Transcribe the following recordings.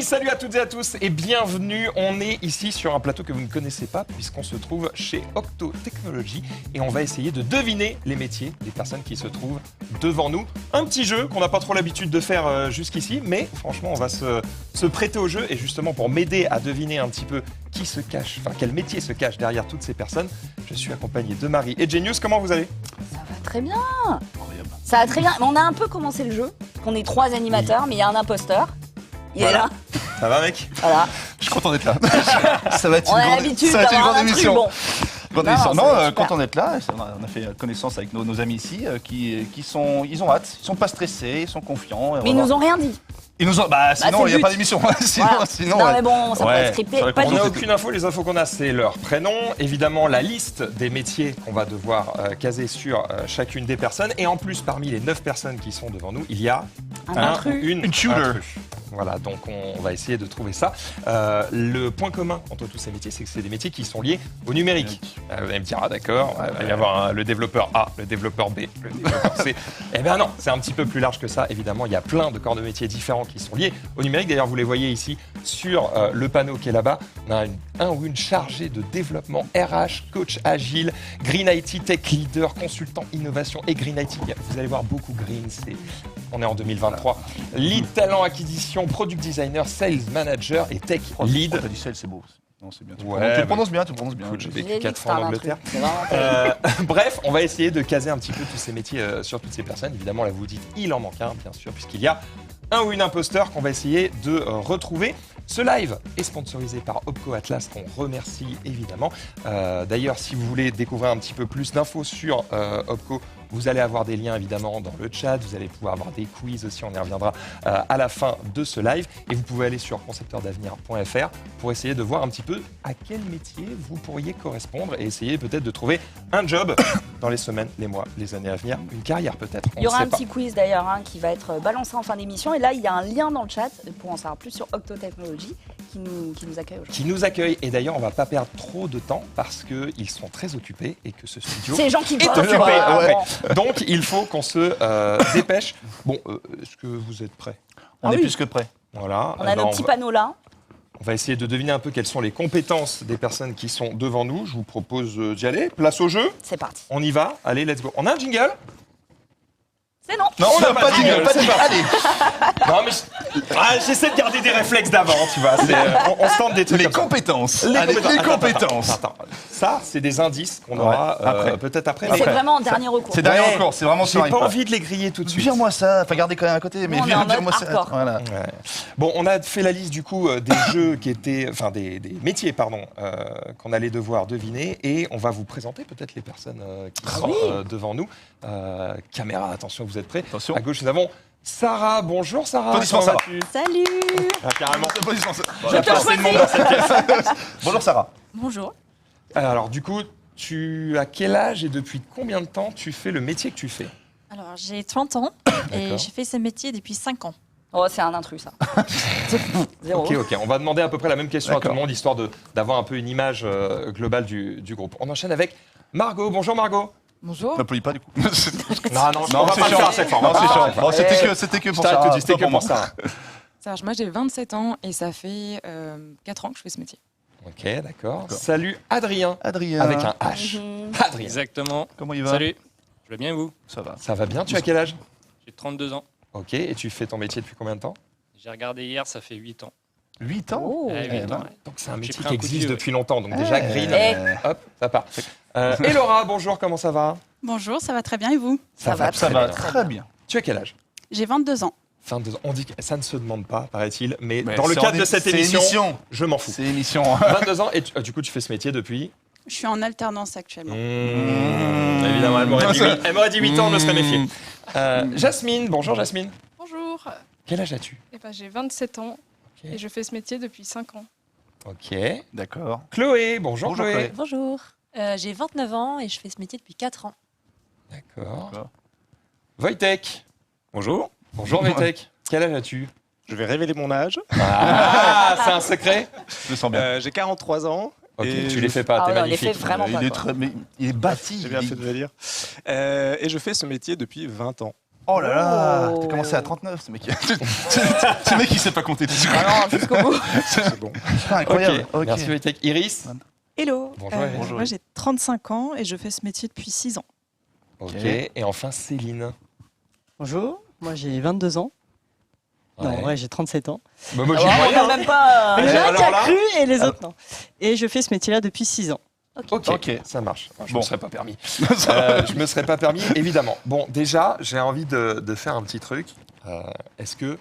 salut à toutes et à tous et bienvenue. On est ici sur un plateau que vous ne connaissez pas puisqu'on se trouve chez Octo Technologies et on va essayer de deviner les métiers des personnes qui se trouvent devant nous. Un petit jeu qu'on n'a pas trop l'habitude de faire jusqu'ici, mais franchement on va se prêter au jeu et justement pour m'aider à deviner un petit peu qui se cache, enfin quel métier se cache derrière toutes ces personnes, je suis accompagné de Marie et Genius. Comment vous allez? Ça va très bien. Ça va très bien. On a un peu commencé le jeu, parce qu'on est 3 animateurs, mais il y a un imposteur. Il est là. Ça va mec? Voilà. Je suis content d'être là. Ça va être On une a grande, l'habitude ça va être une d'avoir grande un intrus, émission. bon. Grande Non, émission. ça va être super. Content d'être là. On a fait connaissance avec nos amis ici ils ont hâte, ils sont pas stressés, ils sont confiants. Mais ils nous ont rien dit. Ils nous ont. Sinon c'est il n'y a le pas but. d'émission. Voilà. Non mais bon, ça peut être scripté. Pas On du n'a tout. aucune info, les infos qu'on a c'est leur prénom, évidemment la liste des métiers qu'on va devoir caser sur chacune des personnes et en plus parmi les 9 personnes qui sont devant nous, il y a Un intrus. une shooter. intrus. Voilà, donc on va essayer de trouver ça. Le point commun entre tous ces métiers, c'est que c'est des métiers qui sont liés au numérique. Vous allez me dire, ah d'accord, il va y avoir le développeur A, le développeur B, le développeur C. Eh bien non, c'est un petit peu plus large que ça. Évidemment, il y a plein de corps de métiers différents qui sont liés au numérique. D'ailleurs, vous les voyez ici sur le panneau qui est là-bas. On a un ou une chargée de développement RH, coach agile, Green IT, tech leader, consultant innovation et Green IT. Vous allez voir beaucoup Green, on est en 2023. Lead talent acquisition, product designer, sales manager et tech lead. T'as dit celle, c'est beau. Non, c'est bien. Tu Ouais, le prononces bien, tu le prononces bien. Écoute, j'ai J'ai vécu dit 4 que fois en c'était un Angleterre. intrus. C'est vraiment terrible. Bref, on va essayer de caser un petit peu tous ces métiers sur toutes ces personnes. Évidemment, là, vous vous dites, il en manque un, bien sûr, puisqu'il y a un ou une imposteur qu'on va essayer de retrouver. Ce live est sponsorisé par Opco Atlas, qu'on remercie évidemment. D'ailleurs, si vous voulez découvrir un petit peu plus d'infos sur Opco, vous allez avoir des liens évidemment dans le chat, vous allez pouvoir avoir des quiz aussi, on y reviendra à la fin de ce live. Et vous pouvez aller sur concepteurdavenir.fr pour essayer de voir un petit peu à quel métier vous pourriez correspondre et essayer peut-être de trouver un job dans les semaines, les mois, les années à venir, une carrière peut-être. Il y aura un petit quiz d'ailleurs qui va être balancé en fin d'émission. Et là, il y a un lien dans le chat pour en savoir plus sur Octo Technologies qui nous accueille aujourd'hui. Qui nous accueille. Et d'ailleurs, on va pas perdre trop de temps parce qu'ils sont très occupés et que ce studio C'est les gens qui est bossent. occupé. Voilà, Ouais. bon. Donc, il faut qu'on se dépêche. Bon, est-ce que vous êtes prêts? On est plus que prêts. Voilà. On a nos petits panneaux là. On va essayer de deviner un peu quelles sont les compétences des personnes qui sont devant nous. Je vous propose d'y aller. Place au jeu. C'est parti. On y va. Allez, let's go. On a un jingle? C'est non. Non, on n'a pas de jingle, pas de jingle. Allez. Non, mais j'essaie de garder des réflexes d'avant, tu vois. On se tente des trucs Les comme ça. compétences. Les Allez, compétences. les Attends, compétences. attends. Ça, c'est des indices qu'on aura après. peut-être après. C'est mais vraiment en dernier recours. C'est derrière encore, c'est vraiment j'ai sur pas envie de les griller tout de suite. Vire-moi ça, enfin gardez quand même à côté, mais Nous, on est en mode vire-moi ça. hardcore. Voilà. Ouais. Bon, on a fait la liste du coup des jeux qui étaient, enfin des métiers pardon, qu'on allait devoir deviner et on va vous présenter peut-être les personnes qui sont devant nous. Caméra, attention, vous êtes prêts? Attention. À gauche, nous avons Sarah. Bonjour Sarah. Applaudissements, Comment Sarah. vas-tu? Salut. Ah, carrément. J'ai pas assez de monde dans cette pièce. Bonjour Sarah. Bonjour. Alors du coup, tu as quel âge et depuis combien de temps tu fais le métier que tu fais? Alors, j'ai 30 ans et D'accord. j'ai fait ce métier depuis 5 ans. Oh, c'est un intrus ça. Zéro. Ok, on va demander à peu près la même question à tout D'accord. le monde, histoire d'avoir un peu une image globale du groupe. On enchaîne avec Margot. Bonjour Margot. Bonjour. N'applaudis pas du coup. Non, on va c'est pas le chiant. faire à chaque fois. Non, c'est chiant. chiant. Bon, c'était que Je pour t'arrête Sarah. tout de suite, c'était que Pas pour moi. ça. Serge, moi j'ai 27 ans et ça fait 4 ans que je fais ce métier. Ok, d'accord. Salut Adrien. Adrien. Avec un H. Adrien. Exactement. Comment il va? Salut. Je vais bien et vous? Ça va. Ça va bien, tu as quel âge? J'ai 32 ans. Ok, et tu fais ton métier depuis combien de temps? J'ai regardé hier, ça fait 8 ans. 8 ans. Oh. 8 ans, ben. ouais. Donc c'est un J'ai métier pris qui un coup de existe vieux, depuis longtemps. Donc déjà, Green, Eh. hop, ça part. Et Laura, bonjour, comment ça va? Bonjour, ça va très bien et vous? Ça va Ça très va bien. très bien. Tu as quel âge? J'ai 22 ans. 22 ans. On dit que ça ne se demande pas, paraît-il, mais Mais dans le c'est cadre en- de cette c'est émission, je m'en fous. C'est émission. 22 ans, et du coup, tu fais ce métier depuis Je suis en alternance actuellement. Évidemment, elle m'aurait dit 8 ans, on ne serait méfié. Jasmine, bonjour Jasmine. Bonjour, Quel âge as-tu? j'ai 27 ans Ok. et je fais ce métier depuis 5 ans. Ok. D'accord. Chloé, bonjour, Bonjour, Chloé. Chloé. Bonjour. J'ai 29 ans et je fais ce métier depuis 4 ans. D'accord. D'accord. Wojtek. Bonjour, Bonjour Wojtek. Quel âge as-tu? je vais révéler mon âge. Ah, c'est un secret? Je le sens bien. J'ai 43 ans. Ok, et tu je- les fais pas, Ah t'es ouais, on les magnifique. fait vraiment pas. Il est quoi. très, mais il est bâti. J'ai bien fait de le dire. Et je fais ce métier depuis 20 ans. Oh là là, Oh. t'as commencé à 39, ce mec. Ce mec, il sait pas compter. Ah non, jusqu'au bout. C'est bon. Putain, incroyable. Ok, merci Wojtek. Iris. Hello, Bonjour, Iris. Bonjour. moi j'ai 35 ans et je fais ce métier depuis 6 ans. Ok. Et enfin Céline. Bonjour, moi j'ai 22 ans. Non, Ouais. en vrai, j'ai 37 ans. Bah, moi, j'y Ah, crois on rien. n'a même pas. Il y en a un qui alors a là- cru et les Ah. autres non. Et je fais ce métier-là depuis 6 ans. Ok, ça marche. Je Bon. me serais pas permis. Je me serais pas permis, évidemment. Bon, déjà, j'ai envie de faire un petit truc. Est-ce que,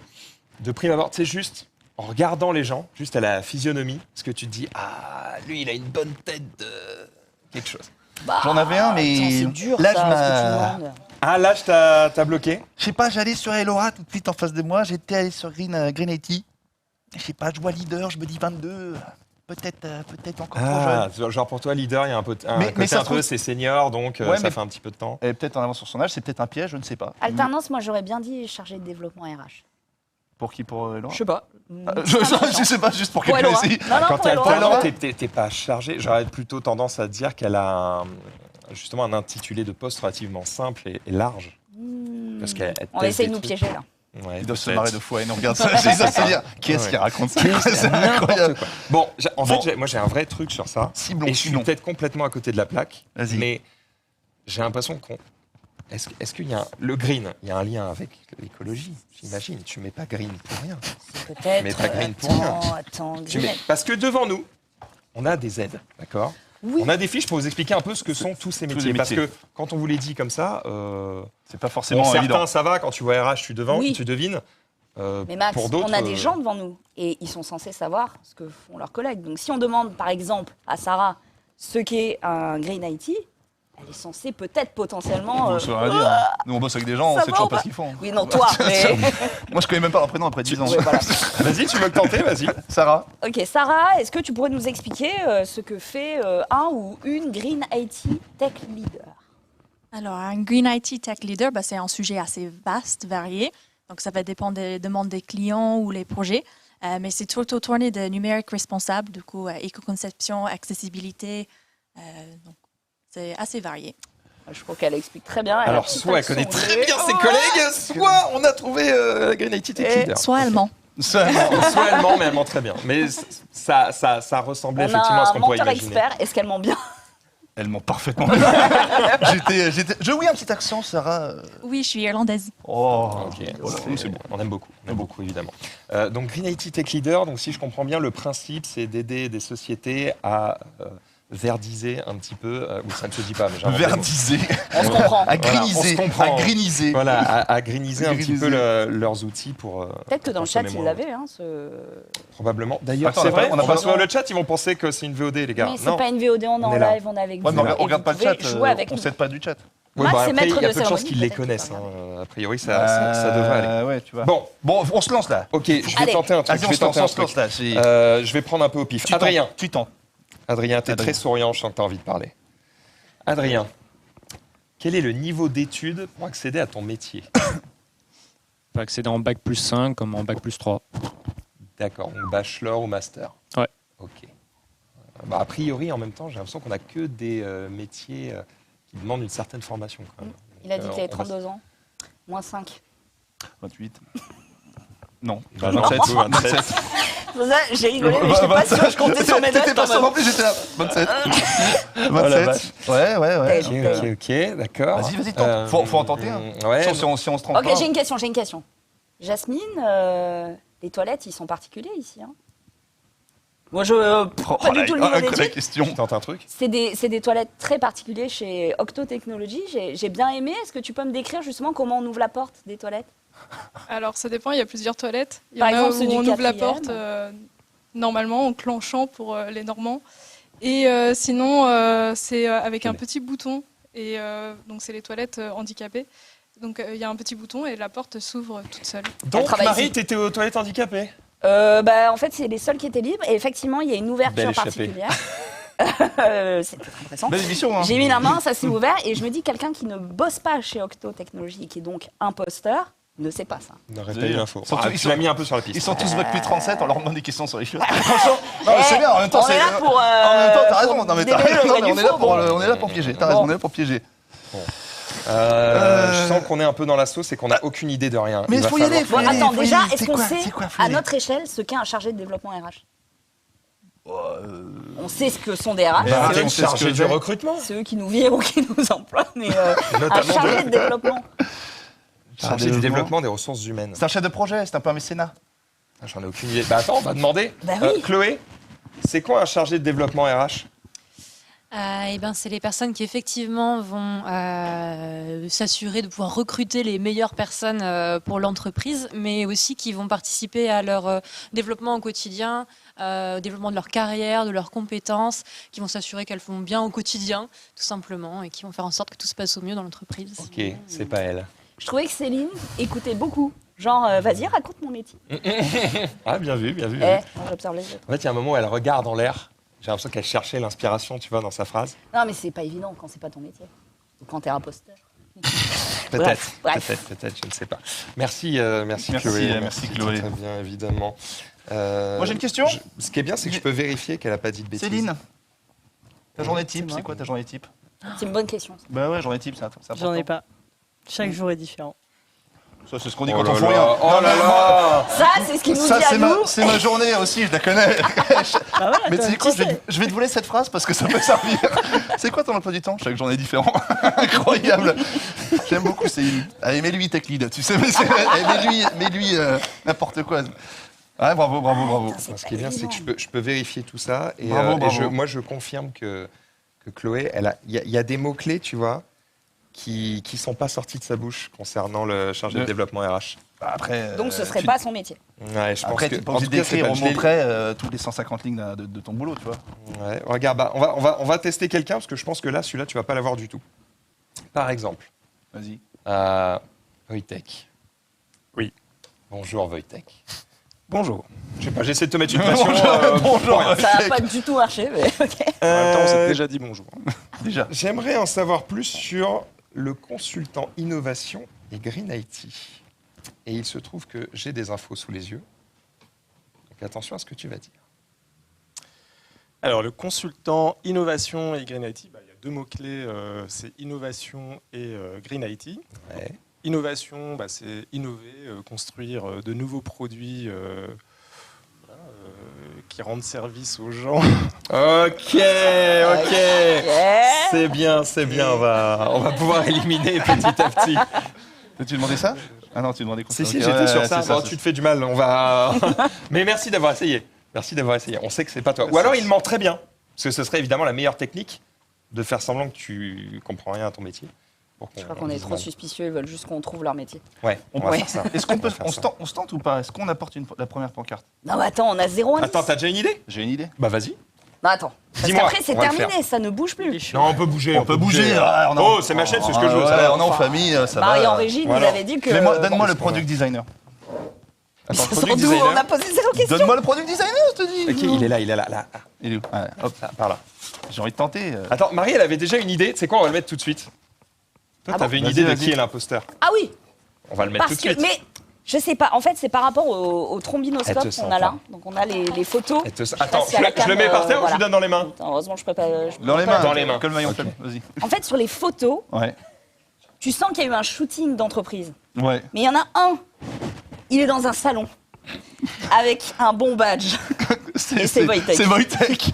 de prime abord, tu sais, juste en regardant les gens, juste à la physionomie, est-ce que tu te dis, ah, lui, il a une bonne tête de quelque chose. Bah, J'en avais un, mais attends, c'est dur, là, ça, je ce que m'a- tu demandes. Ah, là, t'as bloqué. Je sais pas, j'allais sur Elora tout de suite en face de moi. J'étais allé sur Green IT. Je sais pas, je vois leader, je me dis 22. Peut-être encore Ah, trop jeune. genre pour toi, leader, il y a un côté Mais ça un se peu, trouve- c'est senior, donc Ouais, ça mais- fait un petit peu de temps. Elle est peut-être en avance sur son âge, c'est peut-être un piège, je ne sais pas. Alternance, moi j'aurais bien dit chargé de développement RH. Pour qui Pour Elora Je sais pas. Je sais pas, juste pour Pour quelqu'un Elora. ici. Non, non, Quand pour t'es Elora. alternant, t'es pas chargé. J'aurais plutôt tendance à dire qu'elle a justement un intitulé de poste relativement simple et large. Parce qu'elle On teste essaye de des nous trucs. piéger là. Ouais, Ils doivent se peut-être. marrer de fois et nous regarde ça. C'est ça, c'est dire. Qui est-ce Ouais. qui raconte ça C'est C'est n'importe incroyable. quoi. Bon, en fait, Bon. moi j'ai un vrai truc sur ça. Ciblons, Et je suis ciblons. peut-être complètement à côté de la plaque. Vas-y. Mais j'ai l'impression qu'on. Est-ce qu'il y a le green, il y a un lien avec l'écologie, j'imagine. Tu mets pas green pour rien. Peut-être. Mais pas green pour rien. Attends, Tu mets- Parce que devant nous, on a des aides, d'accord? Oui. On a des fiches pour vous expliquer un peu ce que sont tous ces métiers. les Parce métiers. que quand on vous les dit comme ça, C'est pas bon, forcément certains évident. ça va, quand tu vois RH, tu devines. Mais Max, pour d'autres, on a des gens devant nous et ils sont censés savoir ce que font leurs collègues. Donc si on demande par exemple à Sarah ce qu'est un Green IT, elle est censée peut-être potentiellement. On saurait rien dire. Nous, on bosse avec des gens, on ça sait va toujours ou pas pas ce qu'ils font. Oui, non, toi. mais... Moi, je connais même pas leur prénom après 10 ans. Ouais, voilà. Vas-y, tu veux le tenter, vas-y. Sarah, Ok, Sarah, est-ce que tu pourrais nous expliquer ce que fait un ou une Green IT Tech Leader? Alors, un Green IT Tech Leader, c'est un sujet assez vaste, varié. Donc, ça va dépendre des demandes des clients ou les projets. Mais c'est surtout tourné de numérique responsable, du coup, éco-conception, accessibilité. Donc, c'est assez varié. Je crois qu'elle explique très bien. Elle a Alors, tout soit elle connaît accent très anglais. bien ses collègues, soit on a trouvé Green IT Tech Et Leader. Soit allemand. Soit elle ment, mais elle ment très bien. Mais ça ressemblait On effectivement à a ce un qu'on pourrait menteur imaginer. expert. Est-ce qu'elle ment bien? elle ment parfaitement. Je oui, un petit accent, Sarah. Oui, je suis irlandaise. Oh, Ok, voilà, c'est bon. On aime beaucoup, évidemment. Donc Green IT Tech Leader, donc si je comprends bien, le principe c'est d'aider des sociétés à verdiser un petit peu, ou ça ne se dit pas, mais j'ai inventé le mot. Verdiser. On se comprend. À Voilà, on griniser. se comprend. À griniser. Voilà, à greeniser un petit Griniser. peu leurs outils pour. Peut-être que dans le chat, consommer ils moins. l'avaient. Hein, Probablement. D'ailleurs, Attends, c'est on a pas- vrai, on a on pas- va sur le chat, ils vont penser que c'est une VOD, les gars. Mais c'est pas une VOD, on est On en est là. live, on est avec Ouais, vous. mais Et on regarde vous pas le pouvez chat. jouer avec On nous. s'aide pas du chat. Max, c'est après, maître il y a de peu de chances cérémonie, qu'ils les peut-être qu'il connaissent. va regarder. A priori, ça devrait aller. Ouais, tu vois. Bon, Bon, on se lance là. ok, je vais Allez. tenter un truc. Vas-y, Je vais tenter un on se lance truc. là. c'est- Je vais prendre un peu au pif. Tu tentes, Adrien, Tu tentes. Adrien, t'es Adrien. très souriant, je sens que t'as envie de parler. Adrien, quel est le niveau d'études pour accéder à ton métier? On peut accéder en bac plus 5 comme en bac plus 3. D'accord, donc bachelor ou master? Ouais. Ok. A priori, en même temps, j'ai l'impression qu'on n'a que des métiers qui demandent une certaine formation. Quand même. Il a dit qu'il avait on va- 32 ans. Moins 5. 28. Non. Bah, 27. 27. J'ai rigolé, mais je sais pas si je comptais sur mes T'étais notes. pas quand sûr non même. plus, j'étais là. 27. la 27. Ouais. Ok, d'accord. Vas-y, tente. Faut en tenter un. Ouais. Si on se trompe Ok, pas. j'ai une question. Jasmine, les toilettes, ils sont particuliers ici. Hein. Moi, pas du tout le niveau La d'études. question. Tu tentes un truc? C'est des toilettes très particulières chez Octo Technologies. J'ai bien aimé. Est-ce que tu peux me décrire justement comment on ouvre la porte des toilettes? Alors, ça dépend, il y a plusieurs toilettes. Il y Par en a exemple, où ceux du on ouvre la 4e. porte normalement en clenchant pour les Normands. Et sinon, c'est avec un petit bouton. Et donc, c'est les toilettes handicapées. Donc, il y a un petit bouton et la porte s'ouvre toute seule. Donc, travaille Marie, ici. t'étais aux toilettes handicapées? En fait, c'est les seuls qui étaient libres. Et effectivement, il y a une ouverture Belle échappée. particulière. C'est très intéressant. Belle émission, hein. J'ai mis la main, ça s'est ouvert. Et je me dis, quelqu'un qui ne bosse pas chez Octo Technologies et qui est donc imposteur, ne sait pas ça. On n'aurait pas eu l'info. Surtout, Tu l'as mis un peu sur la piste. Ils sont tous bac plus 37, on leur demande des questions sur les chiottes. Franchement, non, mais c'est bien, en même temps, on est là pour. En même temps, t'as raison. pour Non, mais démêler le vrai on du est là faux, pour bon. on est là pour piéger. T'as Bon. raison, on est là pour piéger. Je sens qu'on est un peu dans la sauce et qu'on n'a aucune idée de rien. Mais il faut y aller, Bon, attends, faut y déjà, aller. est-ce C'est qu'on quoi, sait, c'est quoi, faut y à aller. notre échelle, ce qu'est un chargé de développement RH? On sait ce que sont des RH. Bah, C'est on une sait ce chargée que du c'est. recrutement. C'est eux qui nous virent ou qui nous emploient, mais un Notamment chargé de développement. Chargé du développement des ressources humaines. C'est un chef de projet, c'est un peu un mécénat. Ah, j'en ai aucune idée. Bah attends, on va demander. Bah oui. Chloé, c'est quoi un chargé de développement RH? Eh ben, c'est les personnes qui effectivement vont s'assurer de pouvoir recruter les meilleures personnes pour l'entreprise, mais aussi qui vont participer à leur développement au quotidien, au développement de leur carrière, de leurs compétences, qui vont s'assurer qu'elles font bien au quotidien, tout simplement, et qui vont faire en sorte que tout se passe au mieux dans l'entreprise. Ok, c'est pas elle. Je trouvais que Céline écoutait beaucoup. Genre, vas-y, raconte mon métier. Ah, bien vu, bien vu. Moi, j'observe les autres. En fait, il y a un moment où elle regarde en l'air. J'ai l'impression qu'elle cherchait l'inspiration, tu vois, dans sa phrase. Non, mais c'est pas évident quand c'est pas ton métier. Ou quand t'es imposteur. Peut-être, Bref. peut-être, je ne sais pas. Merci, Chloé. Merci, Chloé. Très bien, évidemment. Moi, j'ai une question. Ce qui est bien, c'est que je peux vérifier qu'elle n'a pas dit de bêtises. Céline, ta journée type, c'est quoi ta journée type? C'est une bonne question. ça. Bah ouais, journée type, c'est important. J'en ai pas. Chaque jour est différent. Ça, c'est ce qu'on dit Oh quand là on fait là, rien. oh là là. Ça, c'est ce qu'il nous Ça, dit à nous. c'est ma journée aussi, je la connais. Ah ouais, Mais tu sais tu quoi, sais. je vais te voler cette phrase parce que ça peut servir. C'est quoi ton emploi du temps? Chaque journée est différent. Incroyable. J'aime beaucoup Céline. Allez, mets-lui tech lead, tu sais, mets-lui n'importe quoi. Ouais, bravo. Ce qui est bien, c'est que je peux vérifier tout ça. Et, Bravo, bravo. moi, je confirme que Chloé, il y a des mots-clés, tu vois, qui ne sont pas sortis de sa bouche concernant le chargé de développement RH. Après, Donc, ce serait pas son métier. Ouais, je pense Après, que. tu pas en obligé tout cas, c'est d'écrire pas- au je l'ai- mot près toutes les 150 lignes de ton boulot, tu vois. Ouais, regarde, bah, on va tester quelqu'un parce que je pense que là, celui-là, tu vas pas l'avoir du tout. Par exemple, Vas-y. Wojtek. Oui. Bonjour Wojtek. Bonjour. Je sais pas, j'essaie de te mettre une pression. Bonjour. ouais. Ça n'a pas du tout marché, mais ok. En même temps, on s'est déjà dit bonjour. Déjà. J'aimerais en savoir plus sur le consultant innovation et Green IT. Et il se trouve que j'ai des infos sous les yeux. Donc attention à ce que tu vas dire. Alors, le consultant innovation et Green IT, il y a deux mots-clés, c'est innovation et Green IT. Ouais. Innovation, c'est innover, construire de nouveaux produits qui rendent service aux gens. Ok. C'est bien. On va pouvoir éliminer petit à petit. Tu demandais ça? Ah non, tu demandais quoi? Si, Ok, j'étais ouais, sur ouais, ça. c'est Bon, tu te fais du mal. On va. Mais merci d'avoir essayé. On sait que c'est pas toi. Ou alors il ment très bien. Parce que ce serait évidemment la meilleure technique de faire semblant que tu comprends rien à ton métier. Je crois qu'on est trop suspicieux, ils veulent juste qu'on trouve leur métier. Ouais, on va faire ça. Est-ce qu'on peut, On va faire on se tente ou pas? Est-ce qu'on apporte la première pancarte? Non, mais attends, on a zéro indice. Attends, t'as déjà une idée? J'ai une idée. Bah vas-y. Non, attends. Parce Dis-moi, qu'après, c'est on va le terminé, ça ne bouge plus. Non, on peut bouger. On peut bouger. Ouais, on a- Oh, c'est ma chaîne, c'est ce que je veux. Ouais, ça va. on est en famille, ça va. Marie en régie nous Voilà. avait dit que. Donne-moi le Bon, product designer. Attends, Surtout, product on designer. a posé zéro question. Donne-moi le product designer, je te dis. Ok, il est là. Là. Il est où? Ouais, hop, Là, par là. j'ai envie de tenter. Attends, Marie, elle avait déjà une idée. C'est quoi? On va le mettre tout de suite. Toi, Ah t'avais bon une idée de Vas-y. qui est l'imposteur. Ah oui, On va le mettre parce tout de que. suite. Mais je sais pas, en fait, c'est par rapport au Elle trombinoscope te sent qu'on a là. pas. Donc on a les photos. Et te- Je sais pas Attends, si à la je le mets cam, par terre ou je voilà. le donne dans les mains? Attends, heureusement, je peux pas. Dans les mains. Dans les mains. Que le maillon Ok. faible. Vas-y. En fait, sur les photos, Ouais. tu sens qu'il y a eu un shooting d'entreprise. Ouais. Mais il y en a un, il est dans un salon avec un bon badge. Et c'est Wojtek. C'est Wojtek.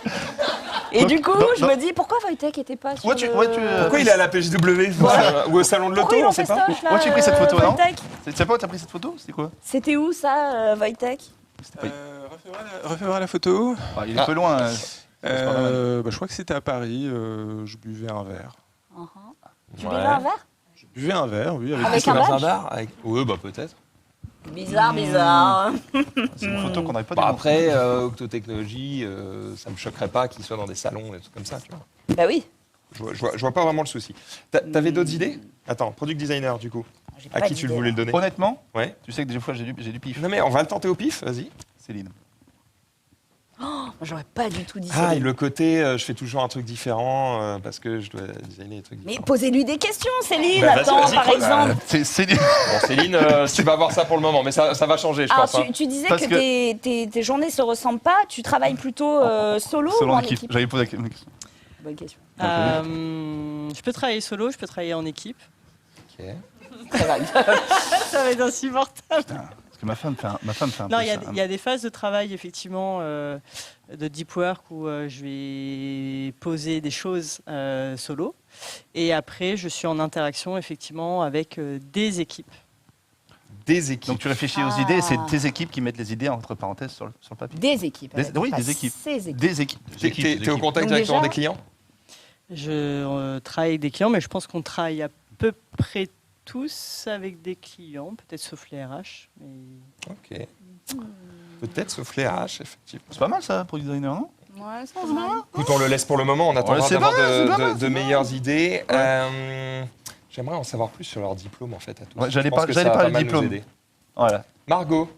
Et du coup, non, je non. me dis pourquoi Wojtek était pas sur Ouais, tu- le... ouais, tu- Pourquoi il est à la PGW? Voilà. Ou au salon de l'auto, Pourquoi il on en sait pas. festoche, là, Ouais, tu as pris cette photo, non Wojtek Tu sais pas où t'as pris cette photo? C'était quoi? C'était où ça, Wojtek? Refais-moi la photo. Ah, il est un peu loin. Je crois que c'était à Paris. Je buvais un verre. Tu buvais un verre? Je buvais un verre, oui. Avec un Dans un badge bar avec... Oui, bah peut-être. Bizarre, bizarre. C'est une photo qu'on n'avait pas Bon, dû après, Octotechnologie, ça me choquerait pas qu'il soit dans des salons, des trucs comme ça, tu vois. Bah oui. Je vois pas vraiment le souci. T'avais d'autres idées? Attends, product designer, du coup. J'ai À pas qui tu d'idée, voulais le là. donner? Honnêtement, Ouais. tu sais que des fois j'ai du pif. Non mais on va le tenter au pif, vas-y. Céline. Moi, j'aurais pas du tout dit Ah, ça. et le côté, je fais toujours un truc différent parce que je dois designer des trucs Mais différents. posez-lui des questions, Céline. Bah, vas-y, Attends, vas-y, par creuse. exemple. C'est Céline. Bon, Céline, tu vas voir ça pour le moment, mais ça va changer, je Alors, pense. hein. tu disais Parce que tes journées se ressemblent pas. Tu travailles plutôt solo ou Selon en l'équipe. équipe? J'avais posé la question. Bonne question. Je peux travailler solo, je peux travailler en équipe. Ok. Très vague. Ça va être insupportable. Parce que ma femme fait un Non, peu il y, ça. il y a des phases de travail, effectivement, de deep work où je vais poser des choses solo. Et après, je suis en interaction, effectivement, avec des équipes. Des équipes. Donc tu réfléchis aux idées et c'est tes équipes qui mettent les idées entre parenthèses sur le papier. Des équipes. Oui, pas des équipes. Ces équipes. Des équipes. T'es au contact Donc directement déjà- des clients? Je travaille avec des clients, mais je pense qu'on travaille à peu près tous avec des clients, peut-être sauf les RH. Mais... Ok. Peut-être sauf les RH, effectivement. C'est pas mal ça, product designer, non? Ouais, c'est pas mal. Écoute, on le laisse pour le moment, on attendra c'est d'avoir pas mal, c'est pas de mal, c'est meilleures idées. J'aimerais en savoir plus sur leur diplôme, en fait, à tous. Ouais, Je pense que ça j'allais va parler pas de mal nous diplôme. aider. Voilà. Margot,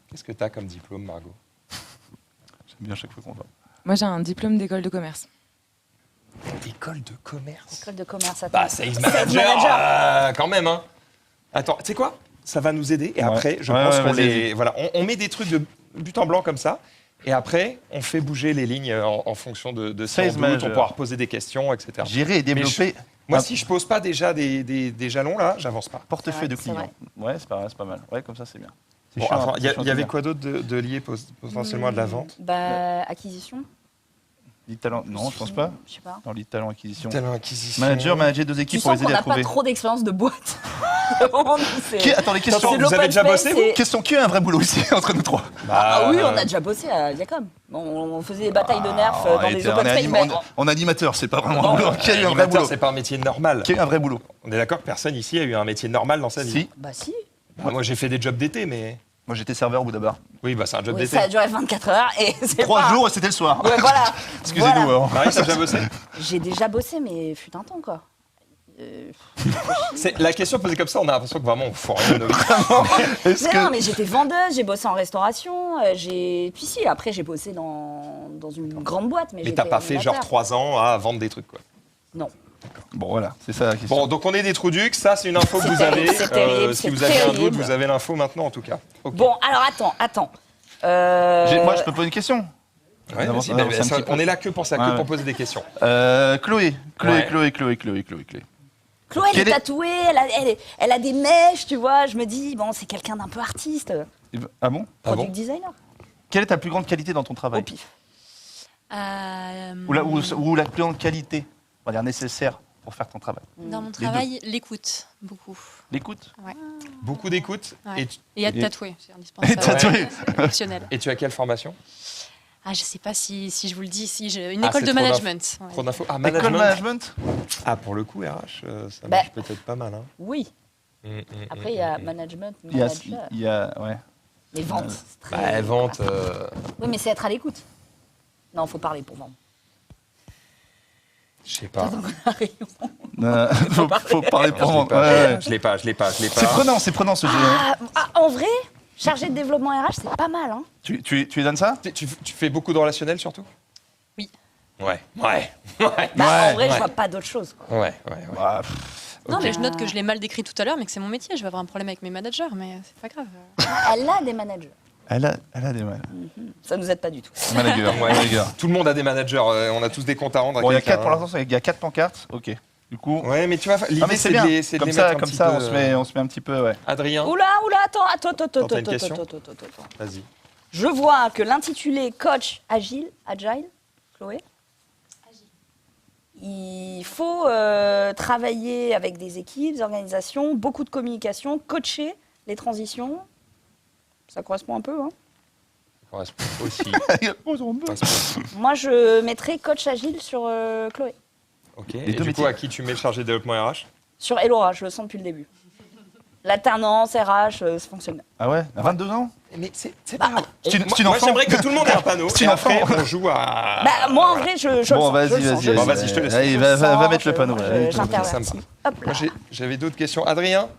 qu'est-ce que tu as comme diplôme, Margot? J'aime bien chaque fois qu'on va. Moi, j'ai un diplôme d'école de commerce. École de commerce. École de commerce, attends. Bah, sales manager, quand même, hein. Attends, tu sais quoi? Ça va nous aider et après, je pense qu'on les... Voilà, on met des trucs de but en blanc comme ça et après, on fait bouger les lignes en fonction de si on Sales doute, manager. on pourra reposer des questions, etc. Gérer et développer Moi, un si je pose pas déjà des jalons, là, j'avance pas. portefeuille de c'est clients. Ouais, c'est pas mal. Ouais, comme ça, c'est bien. C'est Bon, chiant, attends, c'est il y chiant de avait dire. quoi d'autre de lié potentiellement à de la vente? Bah, acquisition. Lead talent, non, je pense pas. Je sais pas. Dans lead talent acquisition. Talent acquisition. Manager deux Tu équipes pour sens les qu'on aider à n'a pas trouver. trop d'expérience de boîte. Attends, les questions. C'est Vous avez déjà l'open bossé, space vous et- Question, qui a un vrai boulot ici entre nous trois? Ah oui, on a déjà bossé à Viacom. On faisait des batailles de nerfs dans des open space. mais En animateur, c'est pas vraiment Non. un boulot. Qui a eu un vrai Animateur, boulot? c'est pas un métier normal. Qui a eu un vrai boulot? On est d'accord que personne ici a eu un métier normal dans sa vie. Si. Bah si. Bah, moi, j'ai fait des jobs d'été, mais... Moi, j'étais serveur au bout d'abord. Oui, bah c'est un job Oui, d'été. ça a duré 24 heures et c'est 3 pas- jours et c'était le soir. Ouais, voilà. Excusez-nous. Voilà. hein. Marie, t'as déjà bossé? J'ai déjà bossé, mais fut un temps quoi. La question posée comme ça, on a l'impression que vraiment on fout rien de nos vies. Est-ce Mais que... non, mais j'étais vendeuse, j'ai bossé en restauration, puis si, après j'ai bossé dans une grande boîte. Mais Mais t'as j'étais pas fait genre animateur. 3 ans à vendre des trucs, quoi. Non. Bon, voilà, c'est ça la question. Bon, donc on est des trous ducs, ça c'est une info que C'est vous terrible, avez. c'est terrible, si c'est vous avez un doute, terrible. vous avez l'info maintenant en tout cas. Ok. Bon, alors attends. Moi, je peux poser une question? Ouais, On avance- vas-y, on bah, avance un ça, petit peu. on est là que pour ça, que Ouais, pour ouais. poser des questions. Chloé. Ouais. Chloé. Chloé, elle Quel est est- tatouée, elle a des mèches, tu vois. Je me dis, bon, c'est quelqu'un d'un peu artiste. Ah bon? Product designer. Quelle est ta plus grande qualité dans ton travail? Au pif. Ou la plus grande qualité, on va dire nécessaire pour faire ton travail? Dans mon Les travail, l'écoute, beaucoup. L'écoute? Ouais. Beaucoup d'écoute. Ouais. Et, tu- Et être Et- tatoué, c'est Et indispensable. tatoué. C'est optionnel. et tu as quelle formation? Ah, je sais pas si je vous le dis, une Ah, école c'est de trop management. Ouais. Trop d'infos. Ah, École management. management? Ah, pour le coup, RH, ça Bah. marche peut-être pas mal. Hein. Oui. Après, il y a management, Il y a, manager. il y a, ouais. Les ventes. c'est très- Bah, vente. Oui, mais c'est être à l'écoute. Non, faut parler pour vendre. Je sais pas. Faut parler pour Je l'ai moi. pas, Ouais, ouais. je l'ai pas. C'est prenant ce jeu. hein. En vrai, chargé de développement RH, c'est pas mal. Hein. Tu lui donnes ça? Tu fais beaucoup de relationnel surtout? Oui. Ouais. Bah, en vrai, ouais. je vois pas d'autre chose. Quoi. Ouais. Bah, Non, Ok. mais je note que je l'ai mal décrit tout à l'heure, mais que c'est mon métier. Je vais avoir un problème avec mes managers, mais c'est pas grave. Elle a des managers. elle a des mal. Ça nous aide pas du tout. Manager. Ouais. Manager. Tout le monde a des managers, on a tous des comptes à rendre. à Bon, il y a quelqu'un, 4 pour hein. l'instant, il y a 4 pancartes. Ok. Du coup. Ouais, mais tu vois, l'idée Ah, mais c'est c'est bien. de les, c'est de Comme les mettre ça, un comme petit ça, peu, on se met un petit peu, ouais. Adrien, Oula, attends. t'as une question attends. vas-y. Je vois que l'intitulé coach agile, Chloé, il faut travailler avec des équipes, des organisations, beaucoup de communication, coacher les transitions. Ça correspond un peu. Hein. Correspond aussi. Oh, ils ont deux. Correspond. Moi, je mettrais coach agile sur Chloé. Ok. Les Et deux du coup, métiers. à qui tu mets le chargé de développement RH? Sur Elora, je le sens depuis le début. L'alternance, RH, ça fonctionne bien. Ah ouais? À 22 ans? Mais c'est pas grave. C'est une Moi, enfant. j'aimerais que tout le monde ait un panneau. C'est Et une après, enfant. on joue à. Bah, moi, en vrai, je le Bon, sens. vas-y, je le sens, vas-y. je le Bon, sens. vas-y, je te laisse. Allez, Je va sens, mettre le panneau. je- Allez, J'intervertis. ça me Hop là. Moi, j'avais d'autres questions. Adrien?